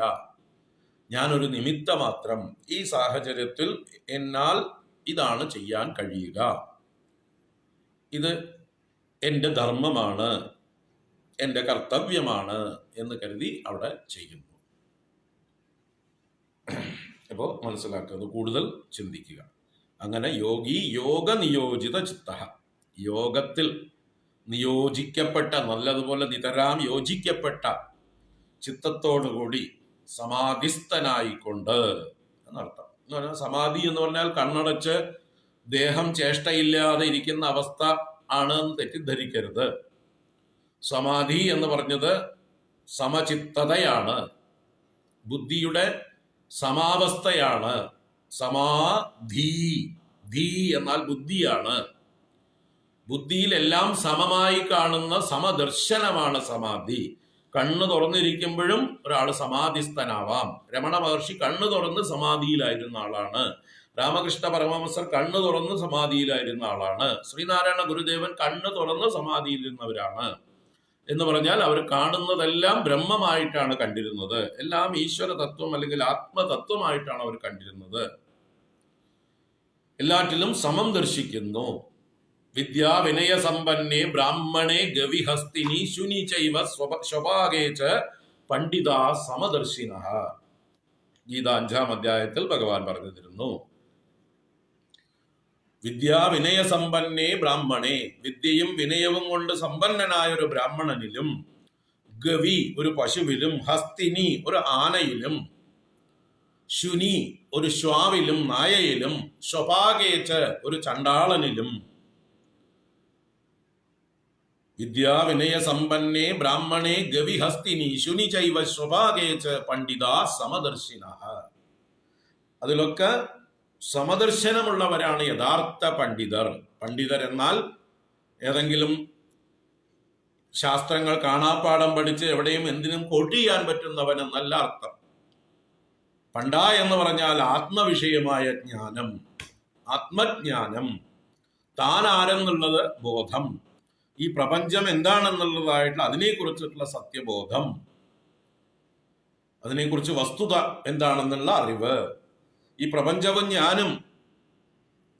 ഞാനൊരു നിമിത്ത മാത്രം. ഈ സാഹചര്യത്തിൽ എന്നാൽ ഇതാണ് ചെയ്യാൻ കഴിയുക, ഇത് എൻ്റെ ധർമ്മമാണ്, എൻ്റെ കർത്തവ്യമാണ് എന്ന് കരുതി അവിടെ ചെയ്യുന്നു. അപ്പോൾ മനസ്സിലാക്കുന്നത് കൂടുതൽ ചിന്തിക്കുക. അങ്ങനെ യോഗി യോഗ നിയോജിത ചിത്ത, യോഗത്തിൽ നിയോജിക്കപ്പെട്ട, നല്ലതുപോലെ നിതരാം യോജിക്കപ്പെട്ട ചിത്തത്തോടുകൂടി സമാധിസ്ഥനായിക്കൊണ്ട് എന്നർത്ഥം. എന്ന് പറഞ്ഞാൽ സമാധി എന്ന് പറഞ്ഞാൽ കണ്ണടച്ച് ദേഹം ചേഷ്ടയില്ലാതെ ഇരിക്കുന്ന അവസ്ഥ ആണ് എന്ന് തെറ്റിദ്ധരിക്കരുത്. സമാധി എന്ന് പറഞ്ഞത് സമചിത്തതയാണ്, ബുദ്ധിയുടെ സമാവസ്ഥയാണ്. സമാധി, ധീ എന്നാൽ ബുദ്ധിയാണ്. ബുദ്ധിയിലെല്ലാം സമമായി കാണുന്ന സമദർശനമാണ് സമാധി. കണ്ണ് തുറന്നിരിക്കുമ്പോഴും ഒരാൾ സമാധിസ്ഥനാവാം. രമണ മഹർഷി കണ്ണ് തുറന്ന് സമാധിയിലായിരുന്ന ആളാണ്. രാമകൃഷ്ണ പരമഹംസർ കണ്ണ് തുറന്ന് സമാധിയിലായിരുന്ന ആളാണ്. ശ്രീനാരായണ ഗുരുദേവൻ കണ്ണ് തുറന്ന് സമാധിയിലിരുന്നവരാണ്. എന്ന് പറഞ്ഞാൽ അവർ കാണുന്നതെല്ലാം ബ്രഹ്മമായിട്ടാണ് കണ്ടിരുന്നത്, എല്ലാം ഈശ്വര തത്വം അല്ലെങ്കിൽ ആത്മതത്വമായിട്ടാണ് അവർ കണ്ടിരുന്നത്. എല്ലാറ്റിലും സമം ദർശിക്കുന്നു. വിദ്യാ വിനയ സമ്പന്നേ ബ്രാഹ്മണേ ഗവിഹസ്തിനി ശുനി ചൈവ സ്വഭാഗേ ച പണ്ഡിതാ സമദർശിനഃ. ഗീത 5-ാം അധ്യായത്തിൽ ഭഗവാൻ പറഞ്ഞു തരുന്നു. വിദ്യാ വിനയ സമ്പന്നേ ബ്രാഹ്മണേ, വിദ്യയും വിനയവും കൊണ്ട് സമ്പന്നനായ ഒരു ബ്രാഹ്മണനിലും, ഗവി ഒരു പശുവിലും, ഹസ്തിനി ഒരു ആനയിലും, ശുനി ഒരു ശ്വാവിലും നായയിലും, സ്വഭാഗേച്ച് ഒരു ചണ്ടാളനിലും. വിദ്യാ വിനയ സമ്പന്നേ ബ്രാഹ്മണേ ഗവി ഹസ്തിനി ശുനി ചൈവ സ്വഭാഗേച്ച് പണ്ഡിതാ സമദർശിനഃ. അതിലൊക്കെ സമദർശനമുള്ളവരാണ് യഥാർത്ഥ പണ്ഡിതർ. പണ്ഡിതർ എന്നാൽ ഏതെങ്കിലും ശാസ്ത്രങ്ങൾ കാണാപ്പാഠം പഠിച്ച് എവിടെയും എന്തിനും കോട്ട് ചെയ്യാൻ പറ്റുന്നവൻ എന്നല്ല അർത്ഥം. പണ്ഡ എന്ന് പറഞ്ഞാൽ ആത്മവിഷയമായ ജ്ഞാനം, ആത്മജ്ഞാനം, താൻ ആരെന്നുള്ളത് ബോധം, ഈ പ്രപഞ്ചം എന്താണെന്നുള്ളതായിട്ടുള്ള അതിനെക്കുറിച്ചിട്ടുള്ള സത്യബോധം, അതിനെക്കുറിച്ച് വസ്തുത എന്താണെന്നുള്ള അറിവ്, ഈ പ്രപഞ്ചവും ഞാനും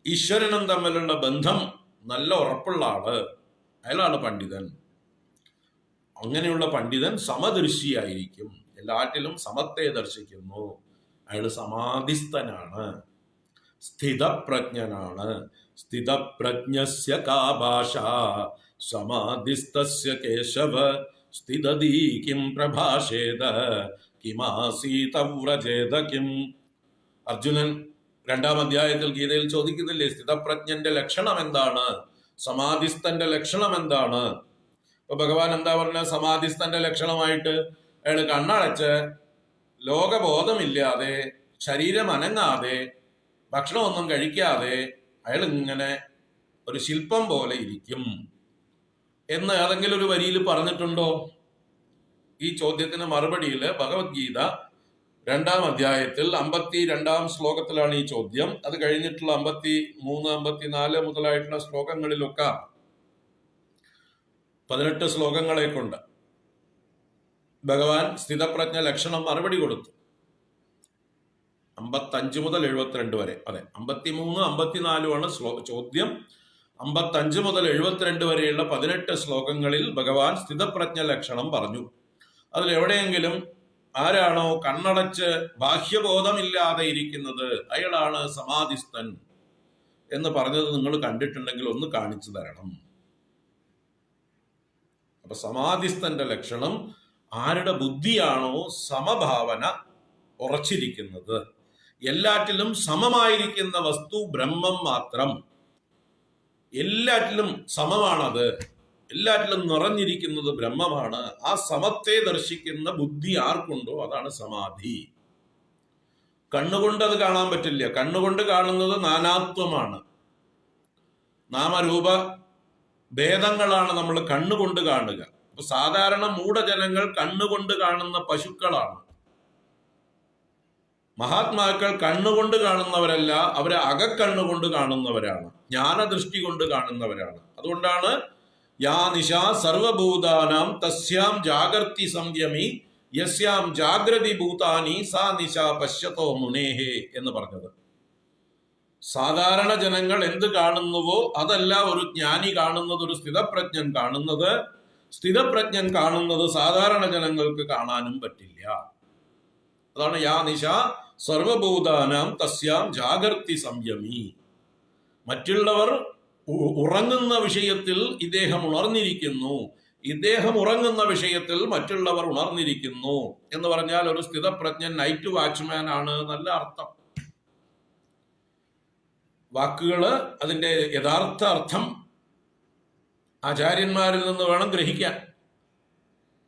ഈശ്വരനും തമ്മിലുള്ള ബന്ധം നല്ല ഉറപ്പുള്ള ആള്, അയാളാണ് പണ്ഡിതൻ. അങ്ങനെയുള്ള പണ്ഡിതൻ സമദർശിയായിരിക്കും, എല്ലാറ്റിലും സമത്തെ ദർശിക്കുന്നു. അയാൾ സമാധിസ്ഥനാണ്, സ്ഥിതപ്രജ്ഞനാണ്. സ്ഥിതപ്രജ്ഞസ്യ കാ ഭാഷ സമാധിസ്ഥസ്യ കേശവ സ്ഥിതദീ കിം പ്രഭാഷേത കിമാസീത വ്രജേത കിം. അർജുനൻ 2-ാം അധ്യായത്തിൽ ഗീതയിൽ ചോദിക്കുന്നില്ലേ, സ്ഥിതപ്രജ്ഞന്റെ ലക്ഷണം എന്താണ്, സമാധിസ്ഥന്റെ ലക്ഷണം എന്താണ്? അപ്പൊ ഭഗവാൻ എന്താ പറഞ്ഞ, സമാധിസ്ഥന്റെ ലക്ഷണമായിട്ട് അയാൾ കണ്ണടച്ച് ലോകബോധമില്ലാതെ ശരീരം അനങ്ങാതെ ഭക്ഷണമൊന്നും കഴിക്കാതെ അയാൾ ഇങ്ങനെ ഒരു ശില്പം പോലെ ഇരിക്കും എന്ന് ഏതെങ്കിലും ഒരു വരിയിൽ പറഞ്ഞിട്ടുണ്ടോ? ഈ ചോദ്യത്തിന് മറുപടിയിൽ ഭഗവത്ഗീത 2-ാം അധ്യായത്തിൽ 52-ാം ശ്ലോകത്തിലാണ് ഈ ചോദ്യം. അത് കഴിഞ്ഞിട്ടുള്ള 53, 54 മുതലായിട്ടുള്ള ശ്ലോകങ്ങളിലൊക്കെ 18 ശ്ലോകങ്ങളെ കൊണ്ട് ഭഗവാൻ സ്ഥിതപ്രജ്ഞ ലക്ഷണം മറുപടി കൊടുത്തു. 55 മുതൽ 72 വരെ. അതെ, 53, 54 ചോദ്യം. 55 മുതൽ 72 വരെയുള്ള 18 ശ്ലോകങ്ങളിൽ ഭഗവാൻ സ്ഥിതപ്രജ്ഞ ലക്ഷണം പറഞ്ഞു. അതിലെവിടെയെങ്കിലും ആരാണോ കണ്ണടച്ച് ബാഹ്യബോധമില്ലാതെ ഇരിക്കുന്നത് അയാളാണ് സമാധിസ്ഥൻ എന്ന് പറഞ്ഞത് നിങ്ങൾ കണ്ടിട്ടുണ്ടെങ്കിൽ ഒന്ന് കാണിച്ചു തരണം. അപ്പൊ സമാധിസ്ഥന്റെ ലക്ഷണം ആരുടെ ബുദ്ധിയാണോ സമഭാവന ഉറച്ചിരിക്കുന്നത്, എല്ലാറ്റിലും സമമായിരിക്കുന്ന വസ്തു ബ്രഹ്മം മാത്രം, എല്ലാറ്റിലും സമമാണത്, എല്ലാറ്റിലും നിറഞ്ഞിരിക്കുന്നത് ബ്രഹ്മമാണ്. ആ സമത്തെ ദർശിക്കുന്ന ബുദ്ധി ആർക്കുണ്ടോ അതാണ് സമാധി. കണ്ണുകൊണ്ട് അത് കാണാൻ പറ്റില്ല. കണ്ണുകൊണ്ട് കാണുന്നത് നാനാത്വമാണ്, നാമരൂപ ഭേദങ്ങളാണ് നമ്മൾ കണ്ണുകൊണ്ട് കാണുക. അപ്പൊ സാധാരണ മൂഢജനങ്ങൾ കണ്ണുകൊണ്ട് കാണുന്ന പശുക്കളാണ്. മഹാത്മാക്കൾ കണ്ണുകൊണ്ട് കാണുന്നവരല്ല, അവരെ അകക്കണ്ണുകൊണ്ട് കാണുന്നവരാണ്, ജ്ഞാനദൃഷ്ടി കൊണ്ട് കാണുന്നവരാണ്. അതുകൊണ്ടാണ് യാ നിശ സർവഭൂതാനാം തസ്യാം ജാഗർത്തി സംയമി യസ്യാം ജാഗ്രതി ഭൂതാനി സാ നിശ പശ്യതോ മുനേഹേ എന്ന് പറഞ്ഞത്. സാധാരണ ജനങ്ങൾ എന്ത് കാണുന്നുവോ അതല്ല ഒരു ജ്ഞാനി കാണുന്നത്, ഒരു സ്ഥിതപ്രജ്ഞൻ കാണുന്നത്. സ്ഥിതപ്രജ്ഞൻ കാണുന്നത് സാധാരണ ജനങ്ങൾക്ക് കാണാനും പറ്റില്ല. അതാണ് യാ നിശ സർവഭൂതാനാം തസ്യാം ജാഗർത്തി സംയമി. മറ്റുള്ളവർ ഉറങ്ങുന്ന വിഷയത്തിൽ ഇദ്ദേഹം ഉണർന്നിരിക്കുന്നു, ഇദ്ദേഹം ഉറങ്ങുന്ന വിഷയത്തിൽ മറ്റുള്ളവർ ഉണർന്നിരിക്കുന്നു എന്ന് പറഞ്ഞാൽ ഒരു സ്ഥിതപ്രജ്ഞൻ നൈറ്റ് വാച്ച്മാൻ ആണ് എന്നല്ല അർത്ഥം. വാക്കുകള് അതിന്റെ യഥാർത്ഥ അർത്ഥം ആചാര്യന്മാരിൽ നിന്ന് വേണം ഗ്രഹിക്കാൻ.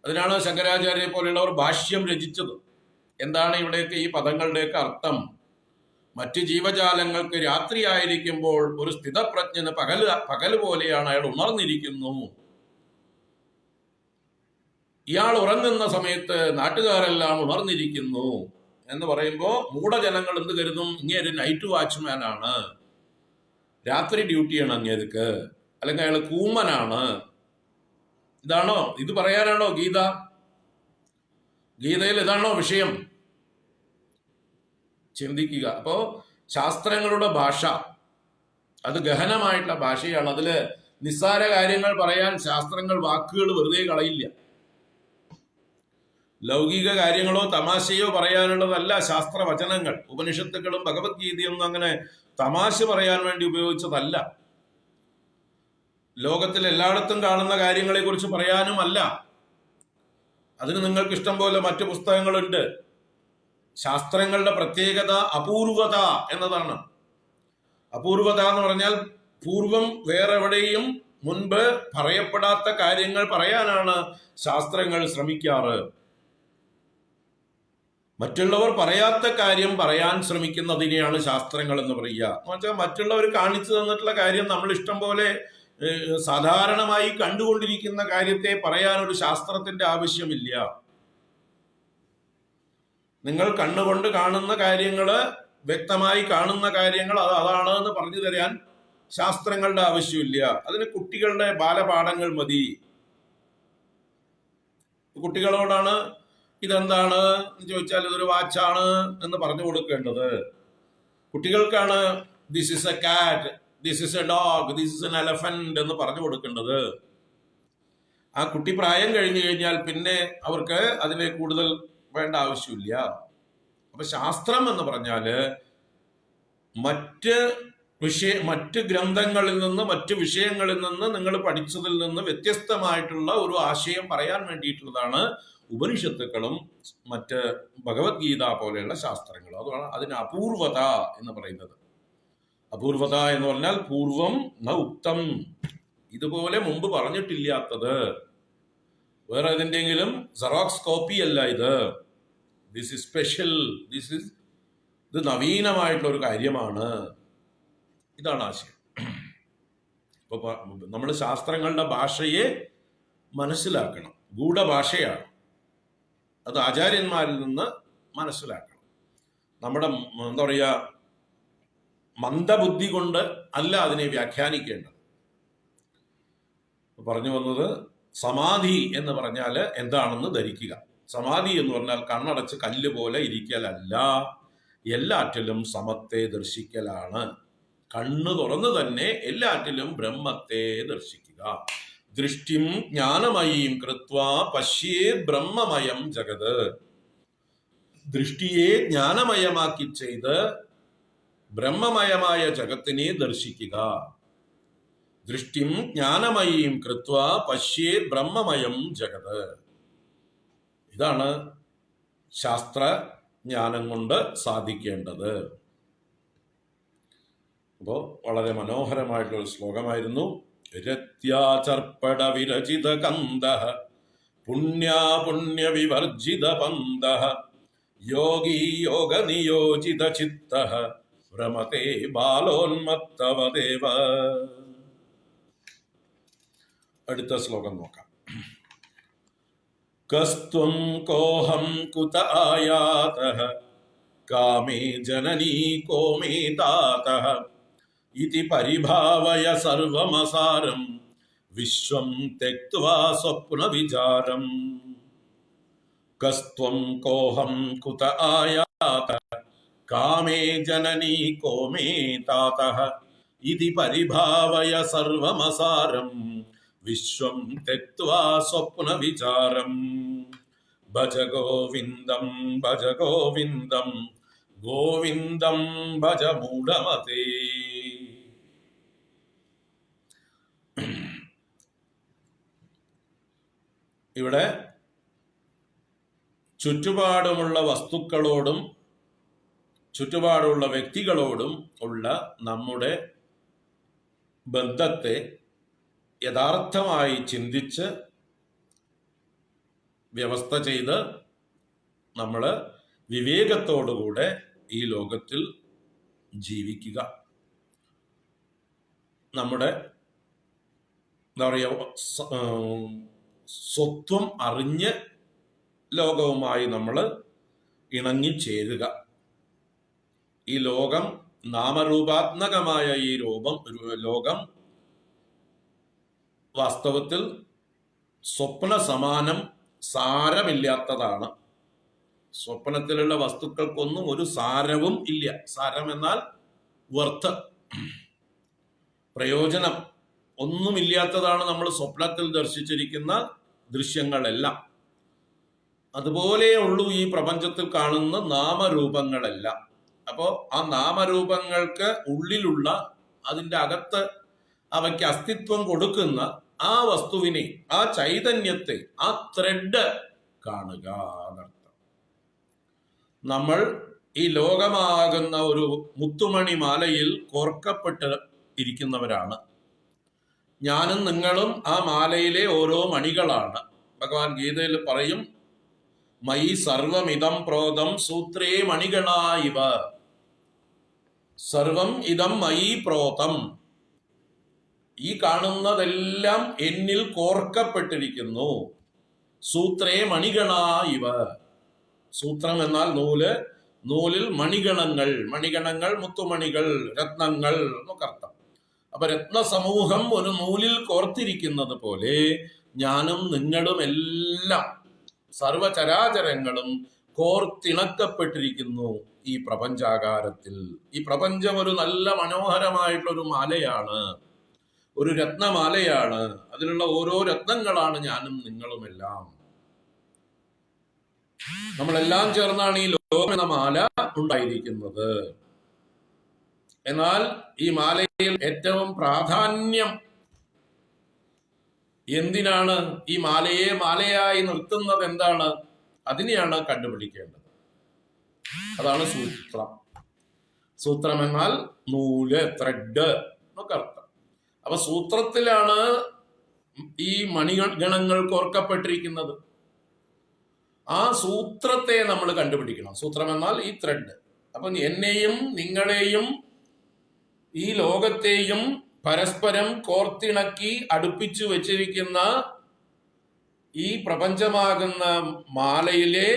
അതിനാണ് ശങ്കരാചാര്യെ പോലെയുള്ളവർ ഭാഷ്യം രചിച്ചത്. എന്താണ് ഇവിടെയൊക്കെ ഈ പദങ്ങളുടെയൊക്കെ അർത്ഥം? മറ്റ് ജീവജാലങ്ങൾക്ക് രാത്രിയായിരിക്കുമ്പോൾ ഒരു സ്ഥിതപ്രജ്ഞന് പകല് പോലെയാണ്, അയാൾ ഉണർന്നിരിക്കുന്നു. ഇയാൾ ഉറങ്ങുന്ന സമയത്ത് നാട്ടുകാരെല്ലാം ഉണർന്നിരിക്കുന്നു എന്ന് പറയുമ്പോൾ മൂഢജനങ്ങൾ എന്ത് കരുതും? ഇങ്ങേര് നൈറ്റ് വാച്ച്മാൻ ആണ്, രാത്രി ഡ്യൂട്ടിയാണ് അങ്ങേർക്ക്, അല്ലെങ്കിൽ അയാൾ കൂമനാണ്. ഇതാണോ, ഇത് പറയാനാണോ ഗീത? ഗീതയിൽ ഇതാണോ വിഷയം? ചിന്തിക്കുക. അപ്പോ ശാസ്ത്രങ്ങളുടെ ഭാഷ അത് ഗഹനമായിട്ടുള്ള ഭാഷയാണ്. അതില് നിസ്സാര കാര്യങ്ങൾ പറയാൻ ശാസ്ത്രങ്ങൾ വാക്കുകൾ വെറുതെ കളയില്ല. ലൗകിക കാര്യങ്ങളോ തമാശയോ പറയാനുള്ളതല്ല ശാസ്ത്രവചനങ്ങൾ. ഉപനിഷത്തുക്കളും ഭഗവത്ഗീതയൊന്നും അങ്ങനെ തമാശ പറയാൻ വേണ്ടി ഉപയോഗിച്ചതല്ല. ലോകത്തിൽ എല്ലായിടത്തും കാണുന്ന കാര്യങ്ങളെ കുറിച്ച് പറയാനുമല്ല. അതിന് നിങ്ങൾക്ക് ഇഷ്ടം പോലെ മറ്റു പുസ്തകങ്ങളുണ്ട്. ശാസ്ത്രങ്ങളുടെ പ്രത്യേകത അപൂർവത എന്നതാണ്. അപൂർവത എന്ന് പറഞ്ഞാൽ പൂർവം വേറെ എവിടെയും മുൻപ് പറയപ്പെടാത്ത കാര്യങ്ങൾ പറയാനാണ് ശാസ്ത്രങ്ങൾ ശ്രമിക്കാറ്. മറ്റുള്ളവർ പറയാത്ത കാര്യം പറയാൻ ശ്രമിക്കുന്നതിനെയാണ് ശാസ്ത്രങ്ങൾ എന്ന് പറയുക. എന്ന് വെച്ചാൽ മറ്റുള്ളവർ കാണിച്ചു തന്നിട്ടുള്ള കാര്യം നമ്മൾ ഇഷ്ടം പോലെ സാധാരണമായി കണ്ടുകൊണ്ടിരിക്കുന്ന കാര്യത്തെ പറയാൻ ഒരു ശാസ്ത്രത്തിന്റെ ആവശ്യമില്ല. നിങ്ങൾ കണ്ണുകൊണ്ട് കാണുന്ന കാര്യങ്ങള്, വ്യക്തമായി കാണുന്ന കാര്യങ്ങൾ അതാണ് എന്ന് പറഞ്ഞു തരാൻ ശാസ്ത്രങ്ങളുടെ ആവശ്യമില്ല. അതിന് കുട്ടികളുടെ ബാലപാഠങ്ങൾ മതി. കുട്ടികളോടാണ് ഇതെന്താണ് എന്ന് ചോദിച്ചാൽ ഇതൊരു വാച്ചാണ് എന്ന് പറഞ്ഞു കൊടുക്കേണ്ടത്. കുട്ടികൾക്കാണ് ദിസ് ഇസ് എ കാറ്റ്, this is A dog, this is an elephant എന്ന് പറഞ്ഞു കൊടുക്കേണ്ടത്. ആ കുട്ടി പ്രായം കഴിഞ്ഞു കഴിഞ്ഞാൽ പിന്നെ അവർക്ക് അതിനെ കൂടുതൽ വേണ്ട ആവശ്യമില്ല. അപ്പൊ ശാസ്ത്രം എന്ന് പറഞ്ഞാല് മറ്റ് ഗ്രന്ഥങ്ങളിൽ നിന്ന്, മറ്റ് വിഷയങ്ങളിൽ നിന്ന്, നിങ്ങൾ പഠിച്ചതിൽ നിന്ന് വ്യത്യസ്തമായിട്ടുള്ള ഒരു ആശയം പറയാൻ വേണ്ടിയിട്ടുള്ളതാണ് ഉപനിഷത്തുക്കളും മറ്റ് ഭഗവത്ഗീത പോലെയുള്ള ശാസ്ത്രങ്ങളും. അതാണ് അതിന് അപൂർവത എന്ന് പറയുന്നത്. അപൂർവത എന്ന് പറഞ്ഞാൽ പൂർവം ന ഉക്തം, ഇതുപോലെ മുമ്പ് പറഞ്ഞിട്ടില്ലാത്തത്. വേറെ ഏതിൻ്റെങ്കിലും സെറോക്സ് കോപ്പി അല്ല ഇത്. ദിസ് ഇസ് സ്പെഷ്യൽ, ഇത് നവീനമായിട്ടുള്ള ഒരു കാര്യമാണ്. ഇതാണ് ആശയം. അപ്പൊ നമ്മൾ ശാസ്ത്രങ്ങളുടെ ഭാഷയെ മനസ്സിലാക്കണം. ഗൂഢഭാഷയാണ്, അത് ആചാര്യന്മാരിൽ നിന്ന് മനസ്സിലാക്കണം. നമ്മുടെ എന്താ പറയുക, മന്ദബുദ്ധി കൊണ്ട് അല്ല അതിനെ വ്യാഖ്യാനിക്കേണ്ടത്. പറഞ്ഞു വന്നത് സമാധി എന്ന് പറഞ്ഞാൽ എന്താണെന്ന് ധരിക്കുക. സമാധി എന്ന് പറഞ്ഞാൽ കണ്ണടച്ച് കല്ല് പോലെ ഇരിക്കലല്ല, എല്ലാറ്റിലും സമത്തെ ദർശിക്കലാണ്. കണ്ണ് തുറന്ന് തന്നെ എല്ലാറ്റിലും ബ്രഹ്മത്തെ ദർശിക്കുക. ദൃഷ്ടിം ജ്ഞാനമയീം കൃത്വാ പശ്യേത് ബ്രഹ്മമയം ജഗത്. ദൃഷ്ടിയെ ജ്ഞാനമയമാക്കി ചെയ്ത് ബ്രഹ്മമയമായ ജഗത്തിനെ ദർശിക്കുക. ദൃഷ്ടിം ജ്ഞാനമയീം കൃത്വാ പശ്യേത് ബ്രഹ്മമയം ജഗത്. ഇതാണ് ശാസ്ത്ര ജ്ഞാനം കൊണ്ട് സാധിക്കേണ്ടത്. അപ്പോ വളരെ മനോഹരമായിട്ടുള്ള ശ്ലോകമായിരുന്നു. രത്യാചർപ്പട വിരചിത കന്ദ പുണ്യാപുണ്യ വിവർജിത പന്ദ യോഗീ യോഗ നിയോജിത ചിത്ത ഭ്രമത്തെ ബാലോന്മത്തവദേവ. അടുത്ത ശ്ലോകം നോക്കാം. കസ്ത്വം കോഹം കുത ആയാതഃ കാമേ ജനനീ കോമേ താതഃ ഇതി പരിഭാവയ സർവമസാരം വിശ്വം ത്യക്ത്വാ സ്വപ്ന വിചാരം. കസ്ത്വം കോഹം കുത ആയാതഃ കാമേ ജനനീ കോമേ താതഃ ഇതി പരിഭാവയ സർവമസാരം വിശ്വം ത്യക്ത്വാ സ്വപ്ന വിചാരം. ഭജ ഗോവിന്ദം ഭജ ഗോവിന്ദം ഗോവിന്ദം ഭജ മൂഢമതേ. ഇവിടെ ചുറ്റുപാടുമുള്ള വസ്തുക്കളോടും ചുറ്റുപാടുള്ള വ്യക്തികളോടും ഉള്ള നമ്മുടെ ബന്ധത്തെ യഥാർത്ഥമായി ചിന്തിച്ച് വ്യവസ്ഥ ചെയ്ത് നമ്മൾ വിവേകത്തോടുകൂടെ ഈ ലോകത്തിൽ ജീവിക്കുക. നമ്മുടെ എന്താ പറയുക, സ്വത്വം അറിഞ്ഞ് ലോകവുമായി നമ്മൾ ഇണങ്ങിച്ചേരുക. ഈ ലോകം നാമരൂപാത്മകമായ ഈ ലോകം വാസ്തവത്തിൽ സ്വപ്ന സമാനം സാരമില്ലാത്തതാണ്. സ്വപ്നത്തിലുള്ള വസ്തുക്കൾക്കൊന്നും ഒരു സാരവും ഇല്ല. സാരം എന്നാൽ വർത്ത്, പ്രയോജനം ഒന്നുമില്ലാത്തതാണ് നമ്മൾ സ്വപ്നത്തിൽ ദർശിച്ചിരിക്കുന്ന ദൃശ്യങ്ങളെല്ലാം. അതുപോലെ ഉള്ളൂ ഈ പ്രപഞ്ചത്തിൽ കാണുന്ന നാമരൂപങ്ങളെല്ലാം. അപ്പോൾ ആ നാമരൂപങ്ങൾക്ക് ഉള്ളിലുള്ള, അതിൻ്റെ അകത്ത് അവയ്ക്ക് അസ്തിത്വം കൊടുക്കുന്ന ആ വസ്തുവിനെ, ആ ചൈതന്യത്തെ, ആ ത്രെഡ് കാണുക എന്നർത്ഥം. നമ്മൾ ഈ ലോകമാകുന്ന ഒരു മുത്തുമണി മാലയിൽ കോർക്കപ്പെട്ട് ഇരിക്കുന്നവരാണ്. ഞാനും നിങ്ങളും ആ മാലയിലെ ഓരോ മണികളാണ്. ഭഗവാൻ ഗീതയിൽ പറയും, മയി സർവമിതം പ്രോതം സൂത്രേ മണികളായിവ. സർവം ഇതം മയി പ്രോതം. ഈ കാണുന്നതെല്ലാം എന്നിൽ കോർക്കപ്പെട്ടിരിക്കുന്നു. സൂത്രേ മണികളായിവ. സൂത്രം എന്നാൽ നൂല്, നൂലിൽ മണിഗണങ്ങൾ, മണിഗണങ്ങൾ മുത്തുമണികൾ, രത്നങ്ങൾ എന്നൊക്കെ അർത്ഥം. അപ്പൊ രത്നസമൂഹം ഒരു നൂലിൽ കോർത്തിരിക്കുന്നത് പോലെ ഞാനും നിങ്ങളും എല്ലാം, സർവചരാചരങ്ങളും കോർത്തിണക്കപ്പെട്ടിരിക്കുന്നു ഈ പ്രപഞ്ചാകാരത്തിൽ. ഈ പ്രപഞ്ചം ഒരു നല്ല മനോഹരമായിട്ടുള്ളൊരു മാലയാണ്, ഒരു രത്നമാലയാണ്. അതിലുള്ള ഓരോ രത്നങ്ങളാണ് ഞാനും നിങ്ങളുമെല്ലാം. നമ്മളെല്ലാം ചേർന്നാണ് ഈ ലോകം എന്ന മാല ഉണ്ടായിരിക്കുന്നത്. എന്നാൽ ഈ മാലയിൽ ഏറ്റവും പ്രാധാന്യം എന്തിനാണ്? ഈ മാലയെ മാലയായി നിർത്തുന്നത് എന്താണ്? അതിനെയാണ് കണ്ടുപിടിക്കേണ്ടത്. അതാണ് സൂത്രം. സൂത്രം എന്നാൽ നൂല്, ത്രെഡ് എന്നൊക്കെ അർത്ഥം. അപ്പൊ സൂത്രത്തിലാണ് ഈ മണിഗണങ്ങൾ കോർക്കപ്പെട്ടിരിക്കുന്നത്. ആ സൂത്രത്തെ നമ്മൾ കണ്ടുപിടിക്കണം. സൂത്രം എന്നാൽ ഈ ത്രെഡ്. അപ്പൊ എന്നെയും നിങ്ങളെയും ഈ ലോകത്തെയും പരസ്പരം കോർത്തിണക്കി അടുപ്പിച്ചു വെച്ചിരിക്കുന്ന ഈ പ്രപഞ്ചമാകുന്ന മാലയിലെ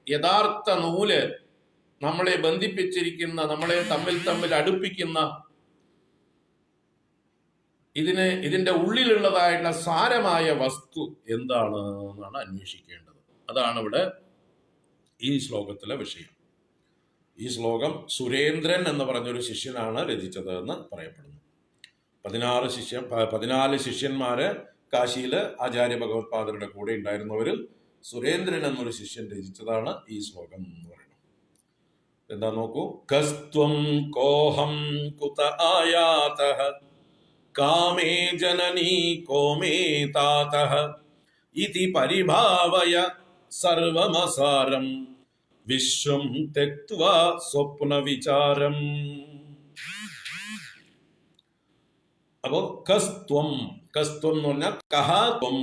യഥാർത്ഥ നൂല്, നമ്മളെ ബന്ധിപ്പിച്ചിരിക്കുന്ന, നമ്മളെ തമ്മിൽ അടുപ്പിക്കുന്ന, ഇതിന്റെ ഉള്ളിലുള്ളതായിട്ടുള്ള സാരമായ വസ്തു എന്താണ് എന്നാണ് അന്വേഷിക്കേണ്ടത്. അതാണ് ഇവിടെ ഈ ശ്ലോകത്തിലെ വിഷയം. ഈ ശ്ലോകം സുരേന്ദ്രൻ എന്ന് പറഞ്ഞൊരു ശിഷ്യനാണ് രചിച്ചത് എന്ന് പറയപ്പെടുന്നു. 14 ശിഷ്യന്മാര് കാശിയില് ആചാര്യ ഭഗവത്പാദരുടെ കൂടെ ഉണ്ടായിരുന്നവരിൽ സുരേന്ദ്രൻ എന്നൊരു ശിഷ്യൻ രചിച്ചതാണ് ഈ ശ്ലോകം എന്ന് പറയുന്നത്. എന്താ നോക്കൂ. കസ്ത്വം കോഹം കുത ആയാതഃ കാമേ ജനനീ കോമേ താതഃ ഇതി പരിഭാവയ സർവമസാരം വിശ്വം തെക്ത്വാ സ്വപ്ന വിചാരം. അപ്പോ കസ്ത്വം എന്ന് പറഞ്ഞാൽ കഹ ത്വം,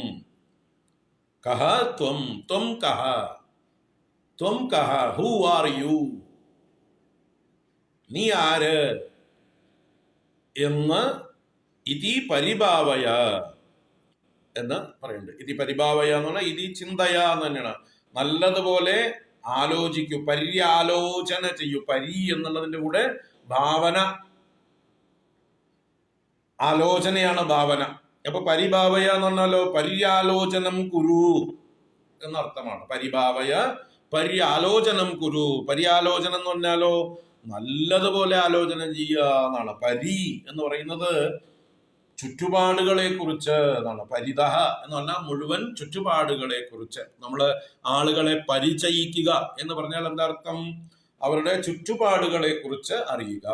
കഹ ത്വം, ത്വം കഹ, ത്വം കഹ, ഹൂ ആർ യു, നീ ആര് എന്ന് ഇതി പരിഭാവയ എന്ന് പറയുന്നുണ്ട്. ഇതി പരിഭാവയ എന്ന് പറഞ്ഞാൽ ഇതി ചിന്തയ എന്ന് തന്നെയാണ്. നല്ലതുപോലെ ആലോചിക്കൂ, പര്യാലോചന ചെയ്യൂ. പരി എന്നുള്ളതിന്റെ കൂടെ ഭാവന, ആലോചനയാണ് ഭാവന. അപ്പൊ പരിഭാവയ എന്ന് പറഞ്ഞാലോ പര്യാലോചനം കുരു എന്നർത്ഥമാണ്. പരിഭാവയ പര്യാലോചനം കുരു. പര്യാലോചനം എന്ന് പറഞ്ഞാലോ നല്ലതുപോലെ ആലോചന ചെയ്യുക എന്നാണ്. പരി എന്ന് പറയുന്നത് ചുറ്റുപാടുകളെ കുറിച്ച് എന്നാണ്. പരിതഹ എന്ന് പറഞ്ഞാൽ മുഴുവൻ ചുറ്റുപാടുകളെ കുറിച്ച്. നമ്മള് ആളുകളെ പരിചയിക്കുക എന്ന് പറഞ്ഞാൽ എന്താ അർത്ഥം? അവരുടെ ചുറ്റുപാടുകളെ കുറിച്ച് അറിയുക.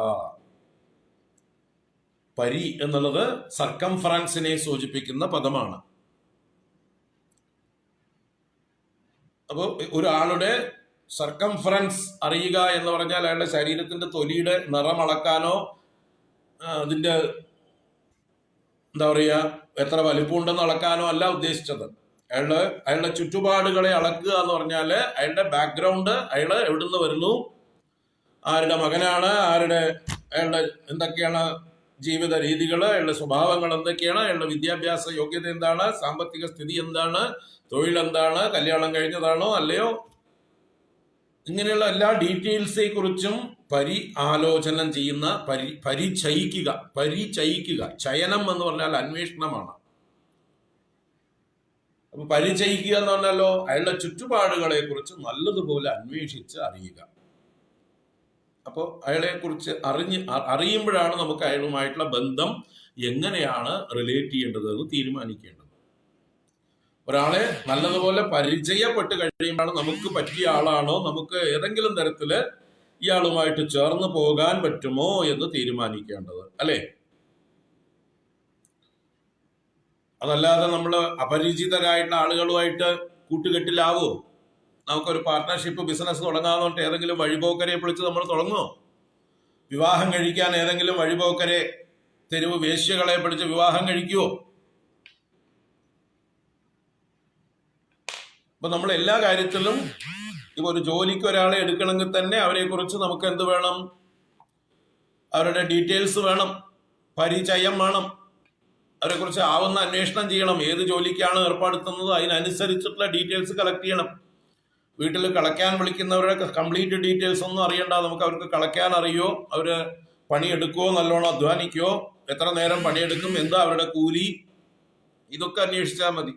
പരി എന്നുള്ളത് സർക്കംഫറൻസിനെ സൂചിപ്പിക്കുന്ന പദമാണ്. അപ്പോൾ ഒരാളുടെ സർക്കംഫറൻസ് അറിയുക എന്ന് പറഞ്ഞാൽ അയാളുടെ ശരീരത്തിന്റെ തൊലിയുടെ നിറം അളക്കാനോ അതിന്റെ എന്താ പറയുക എത്ര വലിപ്പമുണ്ടെന്ന് അളക്കാനോ അല്ല ഉദ്ദേശിച്ചത്. അയാളുടെ ചുറ്റുപാടുകളെ അളക്കുക എന്ന് പറഞ്ഞാല് അയാളുടെ ബാക്ക്ഗ്രൗണ്ട്, അയാള് എവിടുന്ന് വരുന്നു, ആരുടെ മകനാണ്, അയാളുടെ എന്തൊക്കെയാണ് ജീവിത രീതികൾ, അയാളുടെ സ്വഭാവങ്ങൾ എന്തൊക്കെയാണ്, അയാളുടെ വിദ്യാഭ്യാസ യോഗ്യത എന്താണ്, സാമ്പത്തിക സ്ഥിതി എന്താണ്, തൊഴിലെന്താണ്, കല്യാണം കഴിഞ്ഞതാണോ അല്ലയോ, ഇങ്ങനെയുള്ള എല്ലാ ഡീറ്റെയിൽസെ കുറിച്ചും ആലോചന ചെയ്യുന്ന പരിചയിക്കുക. ചയനം എന്ന് പറഞ്ഞാൽ അന്വേഷണമാണ്. അപ്പൊ പരിചയിക്കുക എന്ന് പറഞ്ഞാലോ അയാളുടെ ചുറ്റുപാടുകളെ കുറിച്ച് നല്ലതുപോലെ അന്വേഷിച്ച് അറിയുക. അപ്പോൾ അയാളെ കുറിച്ച് അറിയുമ്പോഴാണ് നമുക്ക് അയാളുമായിട്ടുള്ള ബന്ധം എങ്ങനെയാണ് റിലേറ്റ് ചെയ്യേണ്ടത് എന്ന് തീരുമാനിക്കേണ്ടത്. ഒരാളെ നല്ലതുപോലെ പരിചയപ്പെട്ട് കഴിയുമ്പോഴാണ് നമുക്ക് പറ്റിയ ആളാണോ, നമുക്ക് ഏതെങ്കിലും തരത്തില് ഇയാളുമായിട്ട് ചേർന്ന് പോകാൻ പറ്റുമോ എന്ന് തീരുമാനിക്കേണ്ടത്, അല്ലേ? അതല്ലാതെ നമ്മൾ അപരിചിതരായിട്ടുള്ള ആളുകളുമായിട്ട് കൂട്ടുകെട്ടിലാവോ? നമുക്കൊരു പാർട്ട്ണർഷിപ്പ് ബിസിനസ് തുടങ്ങാന്ന് പറഞ്ഞിട്ട് ഏതെങ്കിലും വഴിപോക്കരെ വിളിച്ച് നമ്മൾ തുടങ്ങുമോ? വിവാഹം കഴിക്കാൻ ഏതെങ്കിലും വഴിപോക്കരെ, തെരുവ് വേശ്യകളെ പിടിച്ച് വിവാഹം കഴിക്കുവോ? അപ്പൊ നമ്മൾ എല്ലാ കാര്യത്തിലും ഇപ്പൊ ഒരു ജോലിക്ക് ഒരാളെ എടുക്കണമെങ്കിൽ തന്നെ അവരെ കുറിച്ച് നമുക്ക് എന്ത് വേണം? അവരുടെ ഡീറ്റെയിൽസ് വേണം, പരിചയം വേണം, അവരെ കുറിച്ച് ആവുന്ന അന്വേഷണം ചെയ്യണം. ഏത് ജോലിക്കാണ് ഏർപ്പെടുത്തുന്നത് അതിനനുസരിച്ചിട്ടുള്ള ഡീറ്റെയിൽസ് കളക്ട് ചെയ്യണം. വീട്ടിൽ കളയ്ക്കാൻ വിളിക്കുന്നവരുടെ കംപ്ലീറ്റ് ഡീറ്റെയിൽസ് ഒന്നും അറിയണ്ട. നമുക്ക് അവർക്ക് കളയ്ക്കാൻ അറിയോ, അവര് പണിയെടുക്കുവോ, നല്ലോണം അധ്വാനിക്കുവോ, എത്ര നേരം പണിയെടുക്കും, എന്താ അവരുടെ കൂലി, ഇതൊക്കെ അന്വേഷിച്ചാൽ മതി.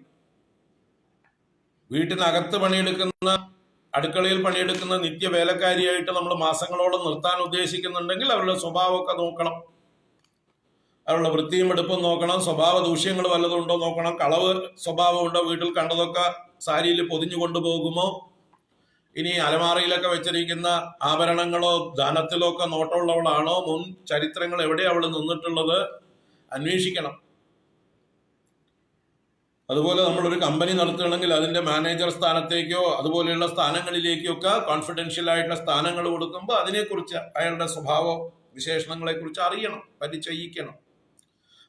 വീട്ടിനകത്ത് പണിയെടുക്കുന്ന, അടുക്കളയിൽ പണിയെടുക്കുന്ന നിത്യ വേലക്കാരിയായിട്ട് നമ്മൾ മാസങ്ങളോളം നിർത്താൻ ഉദ്ദേശിക്കുന്നുണ്ടെങ്കിൽ അവരുടെ സ്വഭാവമൊക്കെ നോക്കണം. അവരുടെ വൃത്തിയും എടുപ്പും നോക്കണം. സ്വഭാവ ദൂഷ്യങ്ങൾ വല്ലതും ഉണ്ടോ നോക്കണം. കളവ് സ്വഭാവം ഉണ്ടോ, വീട്ടിൽ കണ്ടതൊക്കെ സാരിയിൽ പൊതിഞ്ഞു കൊണ്ടുപോകുമോ, ഇനി അലമാറയിലൊക്കെ വെച്ചിരിക്കുന്ന ആഭരണങ്ങളോ ധനത്തിലോ ഒക്കെ നോട്ടമുള്ളവളാണോ, മുൻ ചരിത്രങ്ങൾ എവിടെയാണ് അവൾ നിന്നിട്ടുള്ളത് അന്വേഷിക്കണം. അതുപോലെ നമ്മളൊരു കമ്പനി നടത്തുകയാണെങ്കിൽ അതിന്റെ മാനേജർ സ്ഥാനത്തേക്കോ അതുപോലെയുള്ള സ്ഥാനങ്ങളിലേക്കോ ഒക്കെ കോൺഫിഡൻഷ്യൽ ആയിട്ടുള്ള സ്ഥാനങ്ങൾ കൊടുക്കുമ്പോൾ അതിനെക്കുറിച്ച്, അയാളുടെ സ്വഭാവ വിശേഷണങ്ങളെ കുറിച്ച് അറിയണം, പരിചയിക്കണം.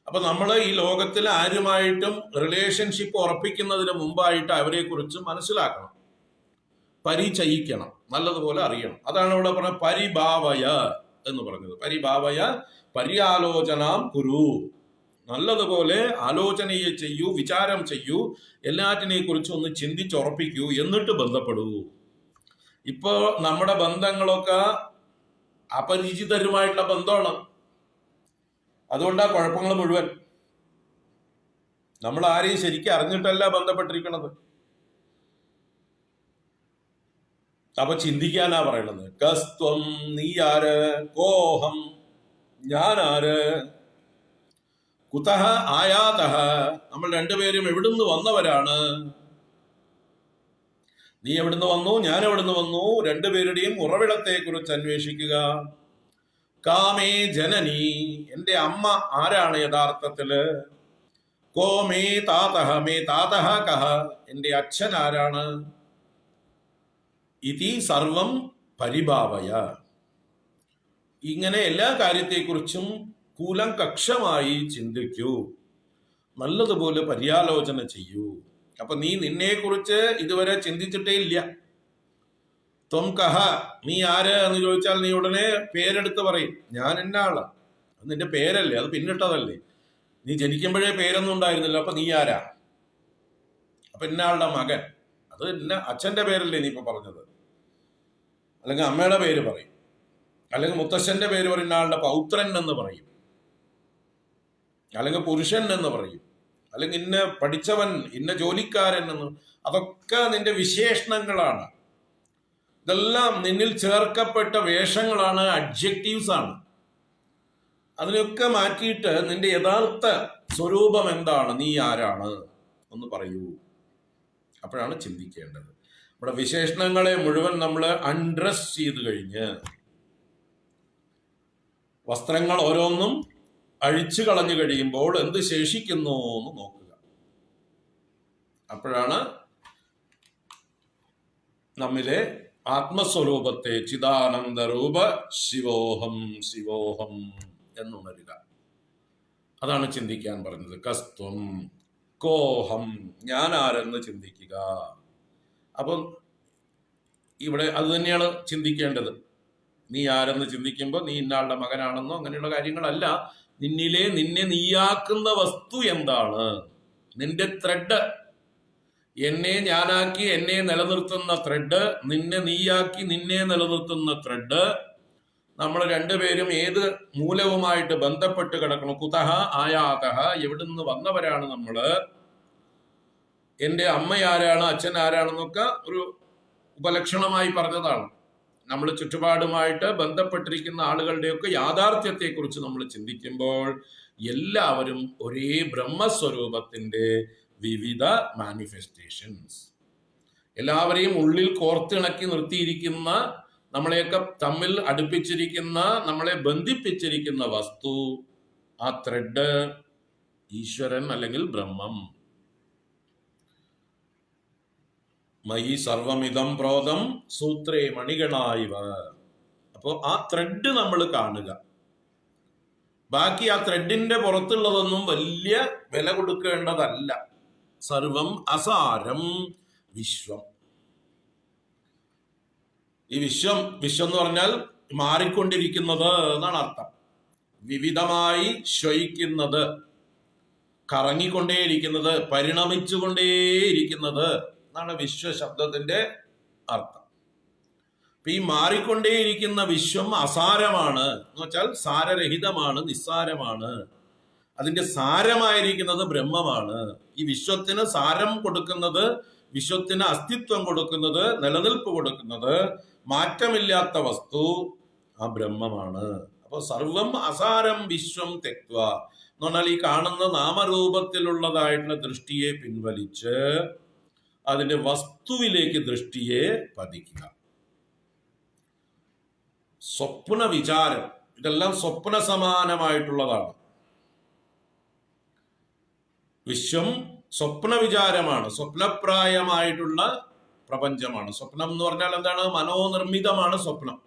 അപ്പൊ നമ്മൾ ഈ ലോകത്തിൽ ആരുമായിട്ടും റിലേഷൻഷിപ്പ് ഉറപ്പിക്കുന്നതിന് മുമ്പായിട്ട് അവരെ കുറിച്ച് മനസ്സിലാക്കണം, പരിചയിക്കണം, നല്ലതുപോലെ അറിയണം. അതാണ് ഇവിടെ പറഞ്ഞ പരിഭാവയ എന്ന് പറഞ്ഞത്. പരിഭാവയ പര്യാലോചനാം കുരു. നല്ലതുപോലെ ആലോചനയെ ചെയ്യൂ, വിചാരം ചെയ്യൂ, എല്ലാറ്റിനെ കുറിച്ച് ഒന്ന് ചിന്തിച്ചുറപ്പിക്കൂ, എന്നിട്ട് ബന്ധപ്പെടൂ. ഇപ്പോ നമ്മുടെ ബന്ധങ്ങളൊക്കെ അപരിചിതരുമായിട്ടുള്ള ബന്ധമാണ്. അതുകൊണ്ടാ കുഴപ്പങ്ങൾ മുഴുവൻ. നമ്മൾ ആരെയും ശരിക്കും അറിഞ്ഞിട്ടല്ല ബന്ധപ്പെട്ടിരിക്കുന്നത്. അപ്പൊ ചിന്തിക്കാനാ പറയണത്. കസ്ത്വം, നീ ആര്, കോഹം, ഞാനാര്, കുതഹ ആയാതഹ, നമ്മൾ രണ്ടുപേരും എവിടുന്ന് വന്നവരാണ്, നീ എവിടുന്ന് വന്നു, ഞാൻ എവിടുന്ന് വന്നു, രണ്ടുപേരുടെയും ഉറവിടത്തെ കുറിച്ച് അന്വേഷിക്കുക. കാമേ ജനനി, എന്റെ അമ്മ ആരാണ് യഥാർത്ഥത്തില്, കോ മേ താതഹ, മേ താതഹ കഹ, എന്റെ അച്ഛൻ ആരാണ്, ഇതി സർവം പരിഭാവയ. ഇങ്ങനെ എല്ലാ കാര്യത്തെക്കുറിച്ചും കൂലങ്കക്ഷമായി ചിന്തിക്കൂ, നല്ലതുപോലെ പര്യാലോചന ചെയ്യൂ. അപ്പൊ നീ നിന്നെ കുറിച്ച് ഇതുവരെ ചിന്തിച്ചിട്ടേ ഇല്ല. ത്വം കഹ, നീ ആര് എന്ന് ചോദിച്ചാൽ നീ ഉടനെ പേരെടുത്ത് പറയും, ഞാൻ എന്ന ആളാ. അത് നിന്റെ പേരല്ലേ, അത് പിന്നിട്ടതല്ലേ. നീ ജനിക്കുമ്പോഴേ പേരൊന്നും ഉണ്ടായിരുന്നില്ല, അപ്പൊ നീ ആരാ? അപ്പൊ ഇന്ന ആളുടെ മകൻ, അത് ഇന്ന അച്ഛന്റെ പേരല്ലേ നീ ഇപ്പൊ പറഞ്ഞത്. അല്ലെങ്കിൽ അമ്മയുടെ പേര് പറയും, അല്ലെങ്കിൽ മുത്തശ്ശന്റെ പേര് പറയുന്ന ആളുടെ പൗത്രൻ എന്ന് പറയും, അല്ലെങ്കിൽ പുരുഷൻ എന്ന് പറയും, അല്ലെങ്കിൽ ഇന്ന പഠിച്ചവൻ, ഇന്ന ജോലിക്കാരൻ എന്ന്. അതൊക്കെ നിന്റെ വിശേഷണങ്ങളാണ്. ഇതെല്ലാം നിന്നിൽ ചേർക്കപ്പെട്ട വേഷങ്ങളാണ്, അഡ്ജക്റ്റീവ്സ് ആണ്. അതിനൊക്കെ മാറ്റിയിട്ട് നിന്റെ യഥാർത്ഥ സ്വരൂപം എന്താണ്, നീ ആരാണ് എന്ന് പറയൂ. അപ്പോഴാണ് ചിന്തിക്കേണ്ടത്. നമ്മുടെ വിശേഷണങ്ങളെ മുഴുവൻ നമ്മൾ അൺഡ്രസ് ചെയ്ത് കഴിഞ്ഞ് വസ്ത്രങ്ങൾ ഓരോന്നും അഴിച്ചു കളഞ്ഞു കഴിയുമ്പോൾ എന്ത് ശേഷിക്കുന്നു എന്ന് നോക്കുക. അപ്പോഴാണ് നമ്മിലെ ആത്മസ്വരൂപത്തെ ചിദാനന്ദരൂപ ശിവോഹം ശിവോഹം എന്നുണരുക. അതാണ് ചിന്തിക്കാൻ പറഞ്ഞത്. കസ്ത്വം, കോഹം, ഞാൻ ആരെന്ന് ചിന്തിക്കുക. അപ്പം ഇവിടെ അത് തന്നെയാണ് ചിന്തിക്കേണ്ടത്. നീ ആരെന്ന് ചിന്തിക്കുമ്പോൾ നീ ഇന്നാളുടെ മകനാണെന്നോ അങ്ങനെയുള്ള കാര്യങ്ങളല്ല. നിന്നെ നീയാക്കുന്ന വസ്തു എന്താണ്, നിന്റെ ത്രെഡ്, എന്നെ ഞാനാക്കി എന്നെ നിലനിർത്തുന്ന ത്രെഡ്, നിന്നെ നീയാക്കി നിന്നെ നിലനിർത്തുന്ന ത്രെഡ്, നമ്മൾ രണ്ടുപേരും ഏത് മൂലവുമായിട്ട് ബന്ധപ്പെട്ട് കിടക്കണം. കുതഹ ആയാതഹ, എവിടുന്ന് വന്നവരാണ് നമ്മള്, എന്റെ അമ്മ ആരാണ്, അച്ഛൻ ആരാണെന്നൊക്കെ ഒരു ഉപലക്ഷണമായി പറഞ്ഞതാണ്. നമ്മൾ ചുറ്റുപാടുമായിട്ട് ബന്ധപ്പെട്ടിരിക്കുന്ന ആളുകളുടെയൊക്കെ യാഥാർത്ഥ്യത്തെക്കുറിച്ച് നമ്മൾ ചിന്തിക്കുമ്പോൾ എല്ലാവരും ഒരേ ബ്രഹ്മസ്വരൂപത്തിന്റെ വിവിധ മാനിഫെസ്റ്റേഷൻസ്, എല്ലാവരെയും ഉള്ളിൽ കോർത്തിണക്കി നിർത്തിയിരിക്കുന്ന, നമ്മളെയൊക്കെ തമ്മിൽ അടുപ്പിച്ചിരിക്കുന്ന, നമ്മളെ ബന്ധിപ്പിച്ചിരിക്കുന്ന വസ്തു, ആ ത്രെഡ് ഈശ്വരൻ അല്ലെങ്കിൽ ബ്രഹ്മം. മയി സർവമിതം പ്രോതം സൂത്രേ മണികളായിവ. അപ്പോ ആ ത്രെഡ് നമ്മൾ കാണുക. ബാക്കി ആ ത്രെഡിന്റെ പുറത്തുള്ളതൊന്നും വലിയ വില കൊടുക്കേണ്ടതല്ല. സർവം അസാരം വിശ്വം. ഈ വിശ്വം എന്ന് പറഞ്ഞാൽ മാറിക്കൊണ്ടിരിക്കുന്നത് എന്നാണ് അർത്ഥം. വിവിധമായി ശ്വയിക്കുന്നത്, കറങ്ങിക്കൊണ്ടേയിരിക്കുന്നത്, പരിണമിച്ചുകൊണ്ടേയിരിക്കുന്നത് എന്നാണ് വിശ്വശബ്ദത്തിന്റെ അർത്ഥം. ഈ മാറിക്കൊണ്ടേയിരിക്കുന്ന വിശ്വം അസാരമാണ് എന്ന് വെച്ചാൽ സാരരഹിതമാണ്, നിസ്സാരമാണ്. അതിന്റെ സാരമായിരിക്കുന്നത് ബ്രഹ്മമാണ്. ഈ വിശ്വത്തിന് സാരം കൊടുക്കുന്നത്, വിശ്വത്തിന് അസ്തിത്വം കൊടുക്കുന്നത്, നിലനിൽപ്പ് കൊടുക്കുന്നത്, മാറ്റമില്ലാത്ത വസ്തു ആ ബ്രഹ്മമാണ്. അപ്പൊ സർവം അസാരം വിശ്വം തെക്വ എന്ന് പറഞ്ഞാൽ ഈ കാണുന്ന നാമരൂപത്തിലുള്ളതായിട്ടുള്ള ദൃഷ്ടിയെ പിൻവലിച്ച് അതിന്റെ വസ്തുവിലേക്ക് ദൃഷ്ടിയെ പതിക്കുക. സ്വപ്ന വിചാരം, ഇതെല്ലാം സ്വപ്ന സമാനമായിട്ടുള്ളതാണ്. വിശ്വം സ്വപ്ന വിചാരമാണ്, സ്വപ്നപ്രായമായിട്ടുള്ള പ്രപഞ്ചമാണ്. സ്വപ്നം എന്ന് പറഞ്ഞാൽ എന്താണ്? മനോനിർമ്മിതമാണ് സ്വപ്നം.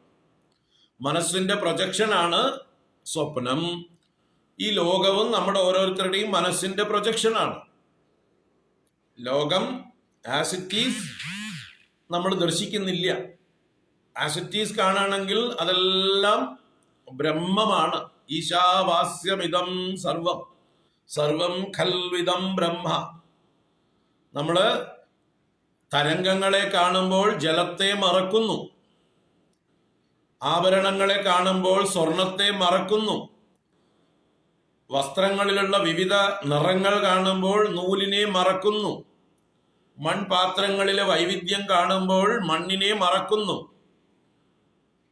മനസ്സിന്റെ പ്രൊജക്ഷനാണ് സ്വപ്നം. ഈ ലോകവും നമ്മുടെ ഓരോരുത്തരുടെയും മനസ്സിന്റെ പ്രൊജക്ഷനാണ്. ലോകം ആസ് ഇറ്റ് ഈസ് നമ്മൾ ദർശിക്കുന്നില്ല. ആസ് ഇറ്റ് ഈസ് കാണുകയാണെങ്കിൽ അതെല്ലാം ബ്രഹ്മമാണ്. ഈശാവാസ്യമിതം സർവം, സർവം ഖൽവിദം ബ്രഹ്മ. നമ്മള് തരംഗങ്ങളെ കാണുമ്പോൾ ജലത്തെ മറക്കുന്നു, ആഭരണങ്ങളെ കാണുമ്പോൾ സ്വർണത്തെ മറക്കുന്നു, വസ്ത്രങ്ങളിലുള്ള വിവിധ നിറങ്ങൾ കാണുമ്പോൾ നൂലിനെ മറക്കുന്നു, മൺപാത്രങ്ങളിലെ വൈവിധ്യം കാണുമ്പോൾ മണ്ണിനെ മറക്കുന്നു.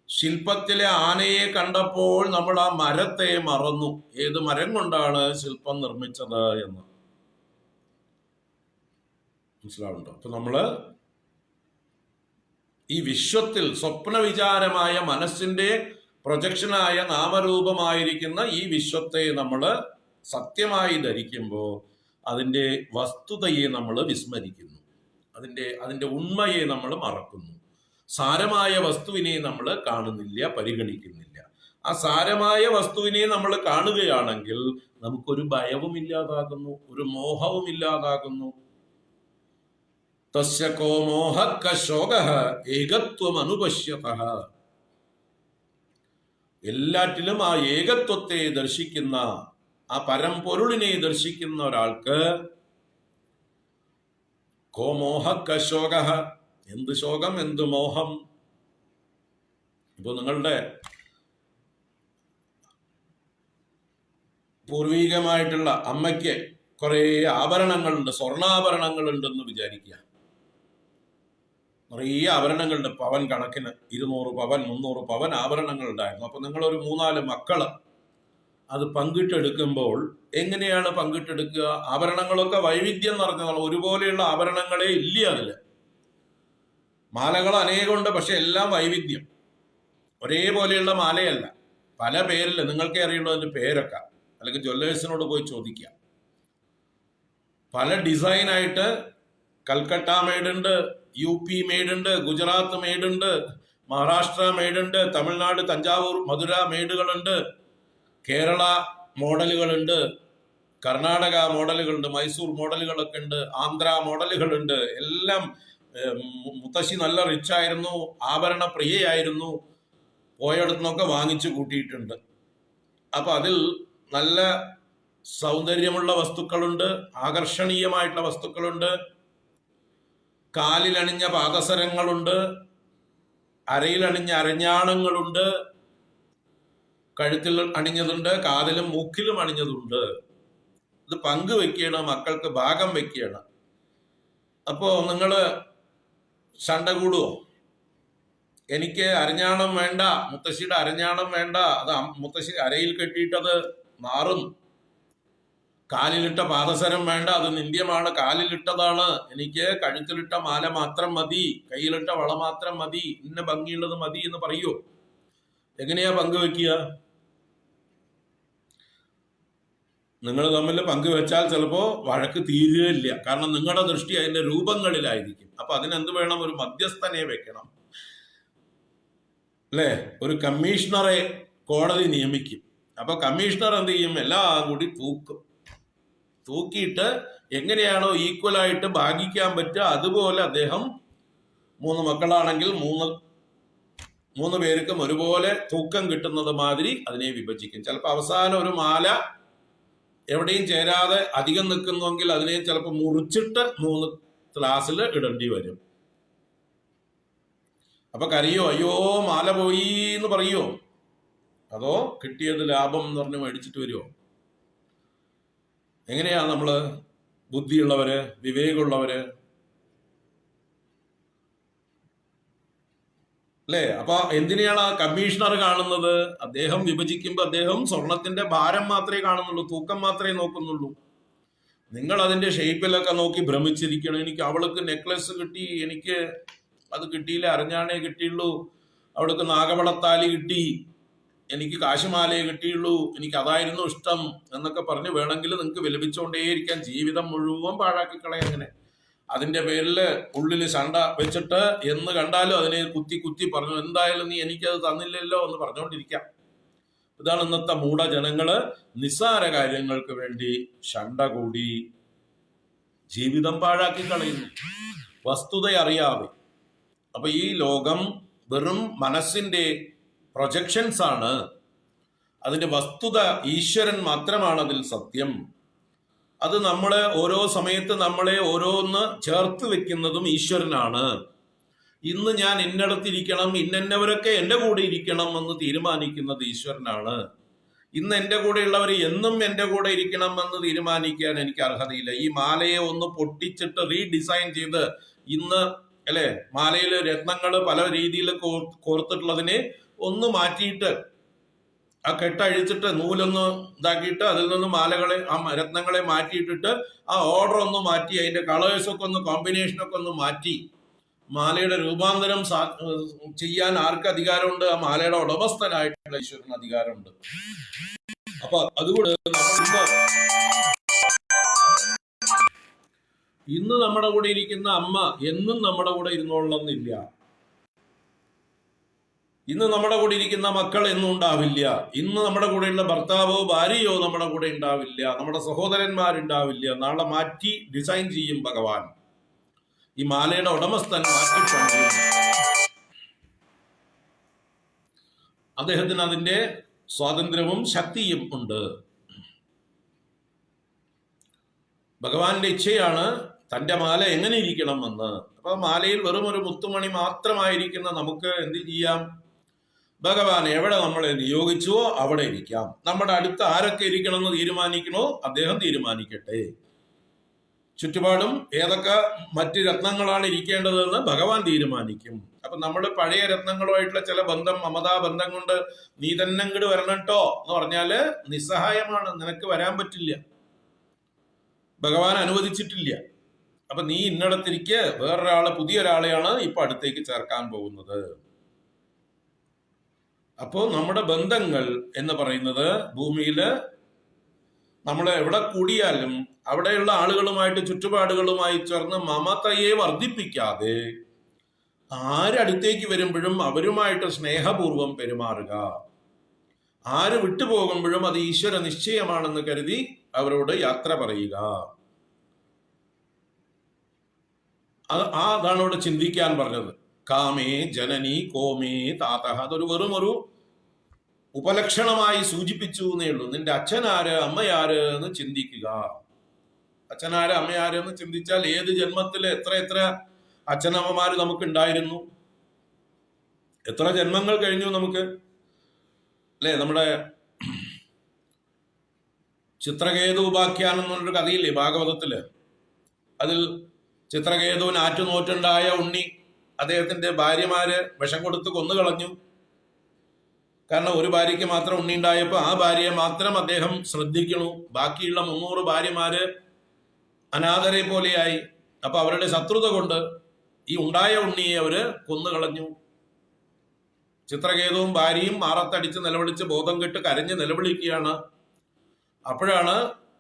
ശില്പത്തിലെ ആനയെ കണ്ടപ്പോൾ നമ്മൾ ആ മരത്തെ മറന്നു. ഏത് മരം കൊണ്ടാണ് ശില്പം നിർമ്മിച്ചത് എന്ന് മനസ്സിലാവുന്നുണ്ടോ? അപ്പൊ നമ്മള് ഈ വിശ്വത്തിൽ സ്വപ്ന വിചാരമായ മനസ്സിന്റെ പ്രൊജക്ഷനായ നാമരൂപമായിരിക്കുന്ന ഈ വിശ്വത്തെ നമ്മൾ സത്യമായി ധരിക്കുമ്പോൾ അതിൻ്റെ വസ്തുതയെ നമ്മൾ വിസ്മരിക്കുന്നു, അതിൻ്റെ ഉണ്മയെ നമ്മൾ മറക്കുന്നു. സാരമായ വസ്തുവിനെ നമ്മൾ കാണുന്നില്ല, പരിഗണിക്കുന്നില്ല. ആ സാരമായ വസ്തുവിനെ നമ്മൾ കാണുകയാണെങ്കിൽ നമുക്കൊരു ഭയവും ഇല്ലാതാകുന്നു, ഒരു മോഹവും ഇല്ലാതാകുന്നു. തസ്യ കോ മോഹഃ ശോകഃ ഏകത്വം അനുപശ്യതഃ. എല്ലാറ്റിലും ആ ഏകത്വത്തെ ദർശിക്കുന്ന, ആ പരമ്പൊരുളിനെ ദർശിക്കുന്ന ഒരാൾക്ക് കോ മോഹഃ ശോകഃ, എന്ത് ശോകം, എന്ത് മോഹം. ഇപ്പൊ നിങ്ങളുടെ പൂർവീകമായിട്ടുള്ള അമ്മയ്ക്ക് കുറെ ആഭരണങ്ങളുണ്ട്, സ്വർണ്ണാഭരണങ്ങളുണ്ടെന്ന് വിചാരിക്കുക. നിറയെ ആഭരണങ്ങളുടെ പവൻ കണക്കിന് 200 പവൻ 300 പവൻ ആഭരണങ്ങൾ ഉണ്ടായിരുന്നു. അപ്പൊ നിങ്ങളൊരു 3-4 മക്കള് അത് പങ്കിട്ടെടുക്കുമ്പോൾ എങ്ങനെയാണ് പങ്കിട്ടെടുക്കുക? ആഭരണങ്ങളൊക്കെ വൈവിധ്യം നിറഞ്ഞതാണ്, ഒരുപോലെയുള്ള ആഭരണങ്ങളെ ഇല്ല. അതില് മാലകൾ അനേകമുണ്ട്, പക്ഷെ എല്ലാം വൈവിധ്യം, ഒരേപോലെയുള്ള മാലയല്ല, പല പേരില്ല. നിങ്ങൾക്കേ അറിയുള്ളൂ അതിന്റെ പേരൊക്കെ, അല്ലെങ്കിൽ ജ്വല്ലേഴ്സിനോട് പോയി ചോദിക്കാം. പല ഡിസൈനായിട്ട് കൽക്കട്ട മെയ്ഡുണ്ട്, UP മെയ്ഡുണ്ട്, ഗുജറാത്ത് മെയ്ഡുണ്ട്, മഹാരാഷ്ട്ര മെയ്ഡുണ്ട്, തമിഴ്നാട് തഞ്ചാവൂർ മധുര മെയ്ഡുകളുണ്ട്, കേരള മോഡലുകളുണ്ട്, കർണാടക മോഡലുകളുണ്ട്, മൈസൂർ മോഡലുകളൊക്കെ ഉണ്ട്, ആന്ധ്ര മോഡലുകളുണ്ട്. എല്ലാം മുത്തശ്ശി നല്ല റിച്ചായിരുന്നു, ആഭരണ പ്രിയയായിരുന്നു, പോയടത്തുനിന്നൊക്കെ വാങ്ങിച്ചു കൂട്ടിയിട്ടുണ്ട്. അപ്പൊ അതിൽ നല്ല സൗന്ദര്യമുള്ള വസ്തുക്കളുണ്ട്, ആകർഷണീയമായിട്ടുള്ള വസ്തുക്കളുണ്ട്, കാലിലണിഞ്ഞ പാദസരങ്ങളുണ്ട്, അരയിലണിഞ്ഞ അരഞ്ഞാണങ്ങളുണ്ട്, കഴുത്തിൽ അണിഞ്ഞതുണ്ട്, കാതിലും മൂക്കിലും അണിഞ്ഞതുണ്ട്. ഇത് പങ്കുവെക്കുകയാണ്, മക്കൾക്ക് ഭാഗം വെക്കുകയാണ്. അപ്പോ നിങ്ങള് ശണ്ട കൂടുവോ? എനിക്ക് അരഞ്ഞാണം വേണ്ട, മുത്തശ്ശിയുടെ അരഞ്ഞാണം വേണ്ട, അത് മുത്തശ്ശി അരയിൽ കെട്ടിയിട്ടത് മാറും. കാലിലിട്ട പാദസരം വേണ്ട, അത് നിന്ദ്യമാണ്, കാലിലിട്ടതാണ്. എനിക്ക് കഴുത്തിലിട്ട മാല മാത്രം മതി, കയ്യിലിട്ട വള മാത്രം മതി, ഇന്ന ഭംഗിയുള്ളത് മതി എന്ന് പറയൂ. എങ്ങനെയാ പങ്കുവെക്കുക? നിങ്ങൾ തമ്മിൽ പങ്കുവെച്ചാൽ ചിലപ്പോ വഴക്ക് തീരുകയില്ല. കാരണം നിങ്ങളുടെ ദൃഷ്ടി അതിന്റെ രൂപങ്ങളിലായിരിക്കും. അപ്പൊ അതിനെന്ത് വേണം? ഒരു മധ്യസ്ഥനെ വെക്കണം, അല്ലേ? ഒരു കമ്മീഷണറെ കോടതി നിയമിക്കും. അപ്പൊ കമ്മീഷണർ എന്ത് ചെയ്യും? എല്ലാം കൂടി തൂക്കിയിട്ട് എങ്ങനെയാണോ ഈക്വലായിട്ട് ഭാഗിക്കാൻ പറ്റുക അതുപോലെ അദ്ദേഹം 3 മക്കളാണെങ്കിൽ 3 പേർക്കും ഒരുപോലെ തൂക്കം കിട്ടുന്നത് മാതിരി അതിനെ വിഭജിക്കും. ചിലപ്പോൾ അവസാനം ഒരു മാല എവിടെയും ചേരാതെ അധികം നിൽക്കുന്നുവെങ്കിൽ അതിനെ ചിലപ്പോൾ മുറിച്ചിട്ട് 3 ക്ലാസ്സിൽ ഇടേണ്ടി വരും. അപ്പൊ കരയോ, അയ്യോ മാല പോയി എന്ന് പറയോ? അതോ കിട്ടിയത് ലാഭം എന്ന് പറഞ്ഞ് മേടിച്ചിട്ട് വരുമോ? എങ്ങനെയാ നമ്മള് ബുദ്ധിയുള്ളവര്, വിവേകമുള്ളവര്, അല്ലേ? അപ്പൊ എന്തിനെയാണ് ആ കമ്മീഷണർ കാണുന്നത്? അദ്ദേഹം വിഭജിക്കുമ്പോൾ അദ്ദേഹം സ്വർണത്തിന്റെ ഭാരം മാത്രമേ കാണുന്നുള്ളൂ, തൂക്കം മാത്രമേ നോക്കുന്നുള്ളൂ. നിങ്ങൾ അതിന്റെ ഷേപ്പിലൊക്കെ നോക്കി ഭ്രമിച്ചിരിക്കണം. എനിക്ക് അവൾക്ക് നെക്ലസ് കിട്ടി, എനിക്ക് അത് കിട്ടിയില്ല, അരഞ്ഞാണേ കിട്ടിയുള്ളൂ, അവൾക്ക് നാഗവളത്താലി കിട്ടി, എനിക്ക് കാശുമാലയെ കിട്ടിയുള്ളൂ, എനിക്ക് അതായിരുന്നു ഇഷ്ടം എന്നൊക്കെ പറഞ്ഞ് വേണമെങ്കിൽ നിങ്ങൾക്ക് വിലപിച്ചുകൊണ്ടേയിരിക്കാൻ, ജീവിതം മുഴുവൻ പാഴാക്കി കളയാം. അങ്ങനെ അതിന്റെ പേരിൽ ഉള്ളിൽ ശണ്ട വെച്ചിട്ട് എന്ന് കണ്ടാലും അതിനെ കുത്തി പറഞ്ഞു, എന്തായാലും നീ എനിക്കത് തന്നില്ലല്ലോ എന്ന് പറഞ്ഞുകൊണ്ടിരിക്കാം. ഇതാണ് ഇന്നത്തെ മൂഢജനങ്ങള്. നിസ്സാര കാര്യങ്ങൾക്ക് വേണ്ടി ശണ്ട കൂടി ജീവിതം പാഴാക്കി കളയുന്നു, വസ്തുത അറിയാതെ. അപ്പൊ ഈ ലോകം വെറും മനസ്സിന്റെ പ്രൊജക്ഷൻസ് ആണ്. അതിന്റെ വസ്തുത ഈശ്വരൻ മാത്രമാണ് അതിൽ സത്യം. അത് നമ്മളെ ഓരോ സമയത്ത് നമ്മളെ ഓരോന്ന് ചേർത്ത് വെക്കുന്നതും ഈശ്വരനാണ്. ഇന്ന് ഞാൻ ഇന്നടത്തിരിക്കണം, ഇന്നവരൊക്കെ എൻ്റെ കൂടെ ഇരിക്കണം എന്ന് തീരുമാനിക്കുന്നത് ഈശ്വരനാണ്. ഇന്ന് എൻ്റെ കൂടെയുള്ളവർ എന്നും എൻ്റെ കൂടെ ഇരിക്കണമെന്ന് തീരുമാനിക്കാൻ എനിക്ക് അർഹതയില്ല. ഈ മാലയെ ഒന്ന് പൊട്ടിച്ചിട്ട് റീഡിസൈൻ ചെയ്ത് ഇന്ന് അല്ലെ മാലയിൽ രത്നങ്ങൾ പല രീതിയിൽ കോർത്തിട്ടുള്ളതിനെ ഒന്ന് മാറ്റിയിട്ട് ആ കെട്ടഴിച്ചിട്ട് നൂലൊന്ന് ഇതാക്കിയിട്ട് അതിൽ നിന്ന് മാലകളെ ആ രത്നങ്ങളെ മാറ്റിയിട്ടിട്ട് ആ ഓർഡർ ഒന്ന് മാറ്റി അതിന്റെ കളേഴ്സൊക്കെ ഒന്ന് കോമ്പിനേഷനൊക്കെ ഒന്ന് മാറ്റി മാലയുടെ രൂപാന്തരം ചെയ്യാൻ ആർക്ക് അധികാരമുണ്ട്? ആ മാലയുടെ ഉടമസ്ഥനായിട്ടുള്ള ഈശ്വരന് അധികാരമുണ്ട്. അപ്പൊ അതുകൊണ്ട് ഇന്ന് നമ്മുടെ കൂടെ ഇരിക്കുന്ന അമ്മ എന്നും നമ്മുടെ കൂടെ ഇരുന്നോളണമെന്നില്ല. ഇന്ന് നമ്മുടെ കൂടെ ഇരിക്കുന്ന മക്കൾ എന്നും ഉണ്ടാവില്ല. ഇന്ന് നമ്മുടെ കൂടെയുള്ള ഭർത്താവോ ഭാര്യയോ നമ്മുടെ കൂടെ ഉണ്ടാവില്ല. നമ്മുടെ സഹോദരന്മാരുണ്ടാവില്ല. നാളെ മാറ്റി ഡിസൈൻ ചെയ്യും ഭഗവാൻ. ഈ മാലയുടെ ഉടമസ്ഥൻ മാറ്റി അദ്ദേഹത്തിന് അതിന്റെ സ്വാതന്ത്ര്യവും ശക്തിയും ഉണ്ട്. ഭഗവാന്റെ ഇച്ഛയാണ് തന്റെ മാല എങ്ങനെ ഇരിക്കണമെന്ന്. അപ്പൊ മാലയിൽ വെറും ഒരു മുത്തുമണി മാത്രമായിരിക്കുന്ന നമുക്ക് എന്ത് ചെയ്യാം? ഭഗവാൻ എവിടെ നമ്മളെ നിയോഗിച്ചുവോ അവിടെ ഇരിക്കാം. നമ്മുടെ അടുത്ത് ആരൊക്കെ ഇരിക്കണമെന്ന് തീരുമാനിക്കണോ അദ്ദേഹം തീരുമാനിക്കട്ടെ. ചുറ്റുപാടും ഏതൊക്കെ മറ്റ് രത്നങ്ങളാണ് ഇരിക്കേണ്ടതെന്ന് ഭഗവാൻ തീരുമാനിക്കും. അപ്പൊ നമ്മൾ പഴയ രത്നങ്ങളുമായിട്ടുള്ള ചില ബന്ധം, മമതാ ബന്ധം കൊണ്ട് നീ തന്നെ ഇങ്ങോട്ട് വരണം കേട്ടോ എന്ന് പറഞ്ഞാല് നിസ്സഹായമാണ്. നിനക്ക് വരാൻ പറ്റില്ല, ഭഗവാൻ അനുവദിച്ചിട്ടില്ല. അപ്പൊ നീ ഇന്നടത്തിരിക്കെ വേറൊരാള്, പുതിയൊരാളെയാണ് ഇപ്പൊ അടുത്തേക്ക് ചേർക്കാൻ പോകുന്നത്. അപ്പോ നമ്മുടെ ബന്ധങ്ങൾ എന്ന് പറയുന്നത് ഭൂമിയില് നമ്മൾ എവിടെ കൂടിയാലും അവിടെയുള്ള ആളുകളുമായിട്ട് ചുറ്റുപാടുകളുമായി ചേർന്ന് മമതയെ വർദ്ധിപ്പിക്കാതെ ആരടുത്തേക്ക് വരുമ്പോഴും അവരുമായിട്ട് സ്നേഹപൂർവം പെരുമാറുക. ആര് വിട്ടുപോകുമ്പോഴും അത് ഈശ്വര നിശ്ചയമാണെന്ന് കരുതി അവരോട് യാത്ര പറയുക. അതാണ് ഇവിടെ ചിന്തിക്കാൻ പറഞ്ഞത്. കാമേ ജനനി കോമേ താതഹ. അതൊരു വെറും ഒരു ഉപലക്ഷണമായി സൂചിപ്പിച്ചു എന്നേ ഉള്ളൂ. നിന്റെ അച്ഛനാര് അമ്മയാര് എന്ന് ചിന്തിക്കുക. അച്ഛനാര് അമ്മയാര് എന്ന് ചിന്തിച്ചാൽ ഏത് ജന്മത്തില് എത്ര എത്ര അച്ഛനമ്മമാര് നമുക്ക് ഉണ്ടായിരുന്നു, എത്ര ജന്മങ്ങൾ കഴിഞ്ഞു നമുക്ക് അല്ലെ. നമ്മുടെ ചിത്രകേതു ഉപാഖ്യാനം എന്നൊരു കഥയില്ലേ ഭാഗവതത്തില്. അതിൽ ചിത്രകേതുവിന് ആറ്റുനോറ്റുണ്ടായ ഉണ്ണി അദ്ദേഹത്തിന്റെ ഭാര്യമാര് വിഷം കൊടുത്ത് കൊന്നുകളഞ്ഞു. കാരണം ഒരു ഭാര്യയ്ക്ക് മാത്രം ഉണ്ണി ഉണ്ടായപ്പോ ആ ഭാര്യയെ മാത്രം അദ്ദേഹം ശ്രദ്ധിക്കണു. ബാക്കിയുള്ള 300 ഭാര്യമാര് അനാഥരെ പോലെയായി. അപ്പൊ അവരുടെ ശത്രുത കൊണ്ട് ഈ ഉണ്ടായ ഉണ്ണിയെ അവര് കൊന്നുകളഞ്ഞു. ചിത്രകേതുവും ഭാര്യയും മാറത്തടിച്ച് നിലവിളിച്ച് ബോധം കെട്ട് കരഞ്ഞ് നിലവിളിക്കുകയാണ്. അപ്പോഴാണ്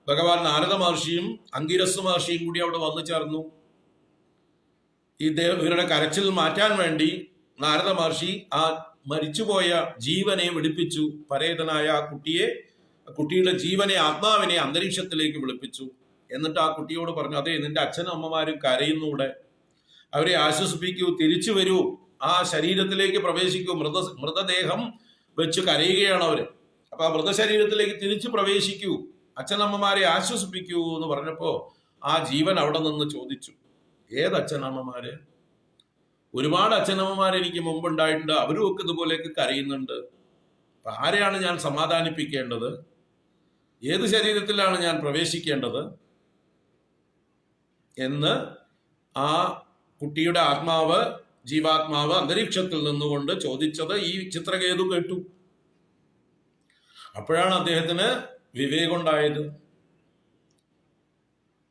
ഭഗവാൻ നാരദ മഹർഷിയും അങ്കിരസ് മഹർഷിയും കൂടി അവിടെ വന്നു ചേർന്നു. ഇവരുടെ കരച്ചിൽ മാറ്റാൻ വേണ്ടി നാരദ മഹർഷി ആ മരിച്ചുപോയ ജീവനെ വിളിപ്പിച്ചു. പരേതനായ ആ കുട്ടിയുടെ ജീവനെ, ആത്മാവിനെ അന്തരീക്ഷത്തിലേക്ക് വിളിപ്പിച്ചു. എന്നിട്ട് ആ കുട്ടിയോട് പറഞ്ഞു, അതെ നിന്റെ അച്ഛനും അമ്മമാരും കരയുന്നൂടെ, അവരെ ആശ്വസിപ്പിക്കൂ, തിരിച്ചു വരൂ, ആ ശരീരത്തിലേക്ക് പ്രവേശിക്കൂ. മൃതദേഹം വെച്ച് കരയുകയാണ് അവര്. അപ്പൊ ആ മൃതശരീരത്തിലേക്ക് തിരിച്ചു പ്രവേശിക്കൂ, അച്ഛനമ്മമാരെ ആശ്വസിപ്പിക്കൂ എന്ന് പറഞ്ഞപ്പോ ആ ജീവൻ അവിടെ നിന്ന് ചോദിച്ചു, ഏത് അച്ഛനമ്മമാര്? ഒരുപാട് അച്ഛനമ്മമാർ എനിക്ക് മുമ്പ് ഉണ്ടായിട്ടുണ്ട്, അവരും ഒക്കെ ഇതുപോലെയൊക്കെ കരയുന്നുണ്ട്. അപ്പൊ ആരെയാണ് ഞാൻ സമാധാനിപ്പിക്കേണ്ടത്? ഏത് ശരീരത്തിലാണ് ഞാൻ പ്രവേശിക്കേണ്ടത് എന്ന് ആ കുട്ടിയുടെ ആത്മാവ്, ജീവാത്മാവ് അന്തരീക്ഷത്തിൽ നിന്നുകൊണ്ട് ചോദിച്ചത് ഈ ചിത്രകേതു കേട്ടു. അപ്പോഴാണ് അദ്ദേഹത്തിന് വിവേകം ഉണ്ടായത്.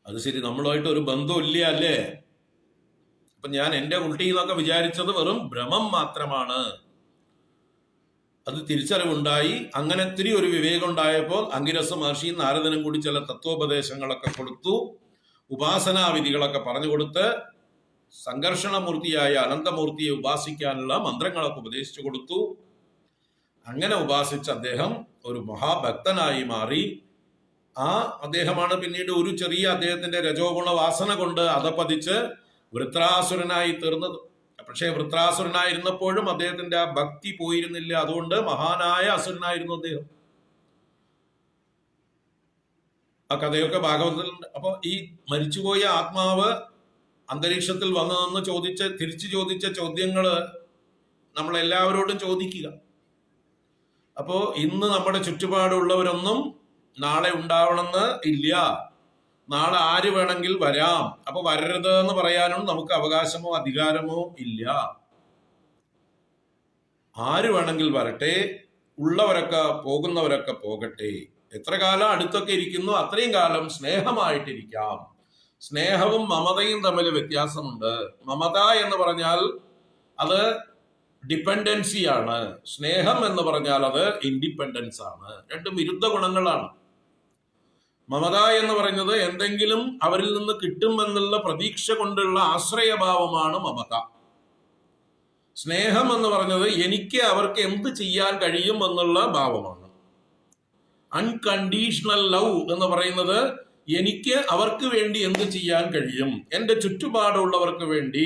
അത് ശരി, നമ്മളുമായിട്ട് ഒരു ബന്ധമില്ല അല്ലേ? അപ്പൊ ഞാൻ എൻ്റെ ഉൾട്ടി എന്നൊക്കെ വിചാരിച്ചത് വെറും ഭ്രമം മാത്രമാണ്. അത് തിരിച്ചറിവുണ്ടായി. അങ്ങനെ ഇത്തിരി ഒരു വിവേകം ഉണ്ടായപ്പോൾ അങ്കിരസ മഹർഷിയും നാരദനും കൂടി ചില തത്വോപദേശങ്ങളൊക്കെ കൊടുത്തു, ഉപാസനാവിധികളൊക്കെ പറഞ്ഞു കൊടുത്ത് സംഘർഷണമൂർത്തിയായ അനന്തമൂർത്തിയെ ഉപാസിക്കാനുള്ള മന്ത്രങ്ങളൊക്കെ ഉപദേശിച്ചു കൊടുത്തു. അങ്ങനെ ഉപാസിച്ച അദ്ദേഹം ഒരു മഹാഭക്തനായി മാറി. അദ്ദേഹമാണ് പിന്നീട് ഒരു ചെറിയ അദ്ദേഹത്തിന്റെ രജോഗുണ വാസന കൊണ്ട് അധപതിച്ച് വൃത്രാസുരനായി തീർന്നത്. പക്ഷേ വൃത്രാസുരനായിരുന്നപ്പോഴും അദ്ദേഹത്തിന്റെ ആ ഭക്തി പോയിരുന്നില്ല. അതുകൊണ്ട് മഹാനായ അസുരനായിരുന്നു അദ്ദേഹം. ആ കഥയൊക്കെ ഭാഗവതത്തിലുണ്ട്. അപ്പൊ ഈ മരിച്ചുപോയ ആത്മാവ് അന്തരീക്ഷത്തിൽ വന്നു തിരിച്ചു ചോദിച്ച ചോദ്യങ്ങള് നമ്മളെല്ലാവരോടും ചോദിക്കുക. അപ്പോ ഇന്ന് നമ്മുടെ ചുറ്റുപാടുള്ളവരൊന്നും നാളെ ഉണ്ടാവണമെന്ന് ഇല്ല. നാളെ ആര് വേണമെങ്കിൽ വരാം. അപ്പൊ വരരുത് എന്ന് പറയാനും നമുക്ക് അവകാശമോ അധികാരമോ ഇല്ല. ആര് വേണമെങ്കിൽ വരട്ടെ, ഉള്ളവരൊക്കെ പോകുന്നവരൊക്കെ പോകട്ടെ. എത്ര കാലം അടുത്തൊക്കെ ഇരിക്കുന്നു അത്രയും കാലം സ്നേഹമായിട്ടിരിക്കാം. സ്നേഹവും മമതയും തമ്മിൽ വ്യത്യാസമുണ്ട്. മമത എന്ന് പറഞ്ഞാൽ അത് ഡിപ്പെൻഡൻസിയാണ്. സ്നേഹം എന്ന് പറഞ്ഞാൽ അത് ഇൻഡിപെൻഡൻസ് ആണ്. രണ്ടും വിരുദ്ധ ഗുണങ്ങളാണ്. മമത എന്ന് പറയുന്നത് എന്തെങ്കിലും അവരിൽ നിന്ന് കിട്ടുമെന്നുള്ള പ്രതീക്ഷ കൊണ്ടുള്ള ആശ്രയഭാവമാണ് മമത. സ്നേഹം എന്ന് പറഞ്ഞത് എനിക്ക് അവർക്ക് എന്ത് ചെയ്യാൻ കഴിയും എന്നുള്ള ഭാവമാണ്. അൺകണ്ടീഷണൽ ലവ് എന്ന് പറയുന്നത് എനിക്ക് അവർക്ക് വേണ്ടി എന്ത് ചെയ്യാൻ കഴിയും, എൻ്റെ ചുറ്റുപാടുള്ളവർക്ക് വേണ്ടി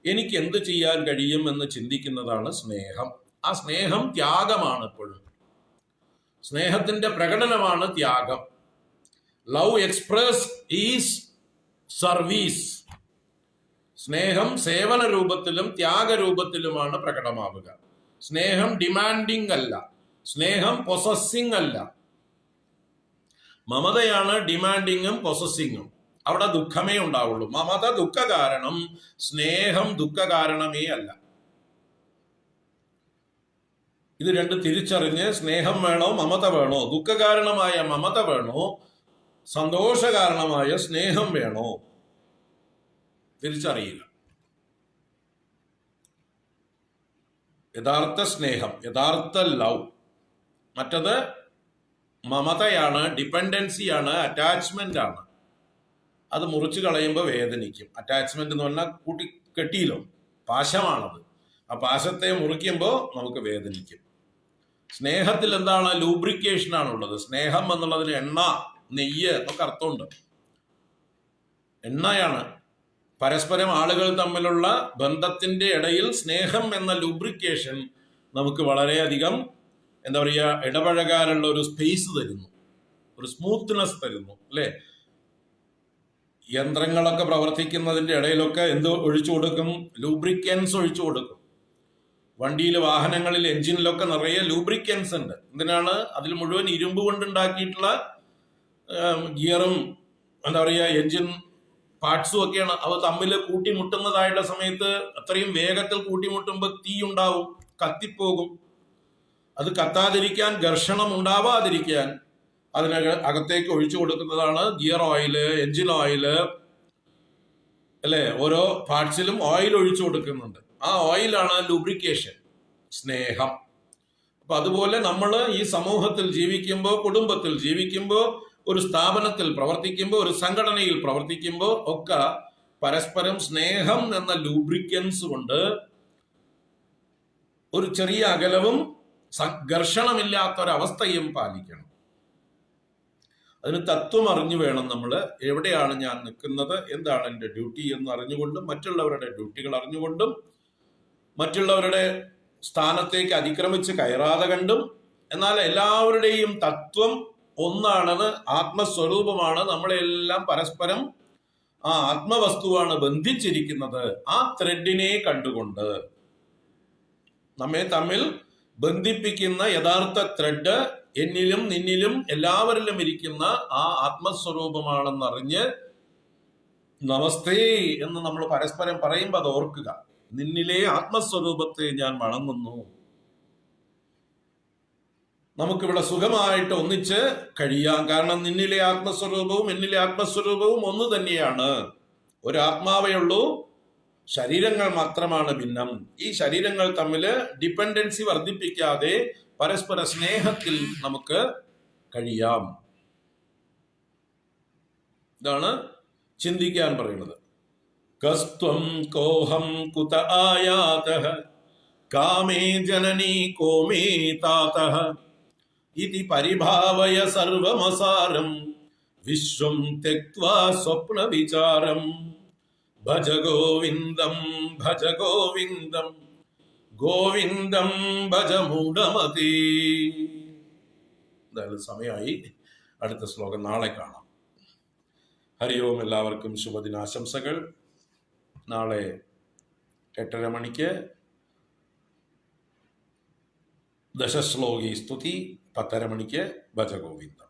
എനിക്ക് എന്ത് ചെയ്യാൻ കഴിയും എന്ന് ചിന്തിക്കുന്നതാണ് സ്നേഹം. ആ സ്നേഹം ത്യാഗമാണ്. എപ്പോഴും സ്നേഹത്തിന്റെ പ്രകടനമാണ് ത്യാഗം. Love express is service. സ്നേഹം സേവന രൂപത്തിലും ത്യാഗരൂപത്തിലുമാണ് പ്രകടമാവുക. സ്നേഹം ഡിമാൻഡിങ് അല്ല, സ്നേഹം പൊസസിങ് അല്ല. മമതയാണ് ഡിമാൻഡിങ്ങും പൊസസിങ്ങും. അവിടെ ദുഃഖമേ ഉണ്ടാവുള്ളൂ. മമത ദുഃഖ കാരണം, സ്നേഹം ദുഃഖ കാരണമേ അല്ല. ഇത് രണ്ട് തിരിച്ചറിഞ്ഞ് സ്നേഹം വേണോ മമത വേണോ, ദുഃഖകാരണമായ മമത വേണോ സന്തോഷകാരണമായ സ്നേഹം വേണോ തിരിച്ചറിയുക. യഥാർത്ഥ സ്നേഹം, യഥാർത്ഥ ലവ്. മറ്റത് മമതയാണ്, ഡിപ്പെൻഡൻസിയാണ്, അറ്റാച്ച്മെന്റ് ആണ്. അത് മുറിച്ചു കളയുമ്പോൾ വേദനിക്കും. അറ്റാച്ച്മെന്റ് എന്ന് പറഞ്ഞാൽ കൂട്ടി കെട്ടിയില്ലോ, പാശമാണത്. ആ പാശത്തെ മുറിക്കുമ്പോൾ നമുക്ക് വേദനിക്കും. സ്നേഹത്തിൽ എന്താണ്? ലൂബ്രിക്കേഷൻ ആണുള്ളത്. സ്നേഹം എന്നുള്ളതിന് എണ്ണ, നെയ്യ് ഒക്കെ അർത്ഥമുണ്ട്. എണ്ണയാണ്. പരസ്പരം ആളുകൾ തമ്മിലുള്ള ബന്ധത്തിന്റെ ഇടയിൽ സ്നേഹം എന്ന ലൂബ്രിക്കേഷൻ നമുക്ക് വളരെയധികം എന്താ പറയുക, ഇടപഴകാനുള്ള ഒരു സ്പേസ് തരുന്നു, ഒരു സ്മൂത്ത്നെസ് തരുന്നു, അല്ലേ? യന്ത്രങ്ങളൊക്കെ പ്രവർത്തിക്കുന്നതിന്റെ ഇടയിലൊക്കെ എന്ത് ഒഴിച്ചു കൊടുക്കും? ലൂബ്രിക്കൻസ് ഒഴിച്ചു കൊടുക്കും. വണ്ടിയിൽ, വാഹനങ്ങളിൽ, എഞ്ചിനിലൊക്കെ നിറയെ ലൂബ്രിക്കൻസ് ഉണ്ട്. എന്തിനാണ്? അതിൽ മുഴുവൻ ഇരുമ്പ് കൊണ്ടുണ്ടാക്കിയിട്ടുള്ള ഗിയറും എന്താ പറയുക എഞ്ചിൻ പാർട്സും ഒക്കെയാണ്. അവ തമ്മിൽ കൂട്ടിമുട്ടുന്നതായുള്ള സമയത്ത് അത്രയും വേഗത്തിൽ കൂട്ടിമുട്ടുമ്പോൾ തീ ഉണ്ടാവും, കത്തിപ്പോകും. അത് കത്താതിരിക്കാൻ, ഘർഷണം ഉണ്ടാവാതിരിക്കാൻ അകത്തേക്ക് ഒഴിച്ചു കൊടുക്കുന്നതാണ് ഗിയർ ഓയില്, എഞ്ചിൻ ഓയില്, അല്ലെ? ഓരോ പാർട്സിലും ഓയിൽ ഒഴിച്ചു കൊടുക്കുന്നുണ്ട്. ആ ഓയിലാണ് ലൂബ്രിക്കേഷൻ, സ്നേഹം. അപ്പൊ അതുപോലെ നമ്മൾ ഈ സമൂഹത്തിൽ ജീവിക്കുമ്പോൾ, കുടുംബത്തിൽ ജീവിക്കുമ്പോൾ, ഒരു സ്ഥാപനത്തിൽ പ്രവർത്തിക്കുമ്പോൾ, ഒരു സംഘടനയിൽ പ്രവർത്തിക്കുമ്പോൾ ഒക്കെ പരസ്പരം സ്നേഹം എന്ന ലൂബ്രിക്കൻസ് കൊണ്ട് ഒരു ചെറിയ അകലവും ഘർഷണമില്ലാത്തൊരവസ്ഥയും പാലിക്കണം. അതിന് തത്വം അറിഞ്ഞു വേണം നമ്മൾ. എവിടെയാണ് ഞാൻ നിൽക്കുന്നത്, എന്താണ് എൻ്റെ ഡ്യൂട്ടി എന്ന് അറിഞ്ഞുകൊണ്ടും, മറ്റുള്ളവരുടെ ഡ്യൂട്ടികൾ അറിഞ്ഞുകൊണ്ടും, മറ്റുള്ളവരുടെ സ്ഥാനത്തേക്ക് അതിക്രമിച്ച് കയറാതെ കണ്ടും, എന്നാൽ എല്ലാവരുടെയും തത്വം ഒന്നാണത്, ആത്മസ്വരൂപമാണ്. നമ്മളെല്ലാം പരസ്പരം ആ ആത്മവസ്തുവാണ് ബന്ധിച്ചിരിക്കുന്നത്. ആ ത്രെഡിനെ കണ്ടുകൊണ്ട് നമ്മെ തമ്മിൽ ബന്ധിപ്പിക്കുന്ന യഥാർത്ഥ ത്രെഡ് എന്നിലും നിന്നിലും എല്ലാവരിലും ഇരിക്കുന്ന ആ ആത്മസ്വരൂപമാണെന്നറിഞ്ഞ് നമസ്തേ എന്ന് നമ്മൾ പരസ്പരം പറയുമ്പോൾ അത് ഓർക്കുക. നിന്നിലെ ആത്മസ്വരൂപത്തെ ഞാൻ വണങ്ങുന്നു. നമുക്കിവിടെ സുഖമായിട്ട് ഒന്നിച്ച് കഴിയാം. കാരണം നിന്നിലെ ആത്മസ്വരൂപവും എന്നിലെ ആത്മസ്വരൂപവും ഒന്ന് തന്നെയാണ്. ഒരു ആത്മാവേ ഉള്ളൂ, ശരീരങ്ങൾ മാത്രമാണ് ഭിന്നം. ഈ ശരീരങ്ങൾ തമ്മിൽ ഡിപ്പെൻഡൻസി വർദ്ധിപ്പിക്കാതെ പരസ്പര സ്നേഹത്തിൽ നമുക്ക് കഴിയാം. ഇതാണ് ചിന്തിക്കാൻ പറയുന്നത്. കസ്ത്വം കോഹം കുത ആയാതഃ കാമേ ജനനീ കോമേ താതഃ ഇതി പരിഭാവയ സർവമസാരം വിശ്വം ത്യക്ത്വാ സ്വപ്ന വിചാരം ഭജ ഗോവിന്ദം ഭജ ഗോവിന്ദം ഗോവിന്ദം ഭജ മൂഢമതി. എന്തായാലും സമയമായി. അടുത്ത ശ്ലോകം നാളെ കാണാം. ഹരി ഓം. എല്ലാവർക്കും ശുഭദിനാശംസകൾ. നാളെ 8:30 മണിക്ക് ദശശ്ലോകി സ്തുതി 10:30 മണിക്ക് ഭജഗോവിന്ദം.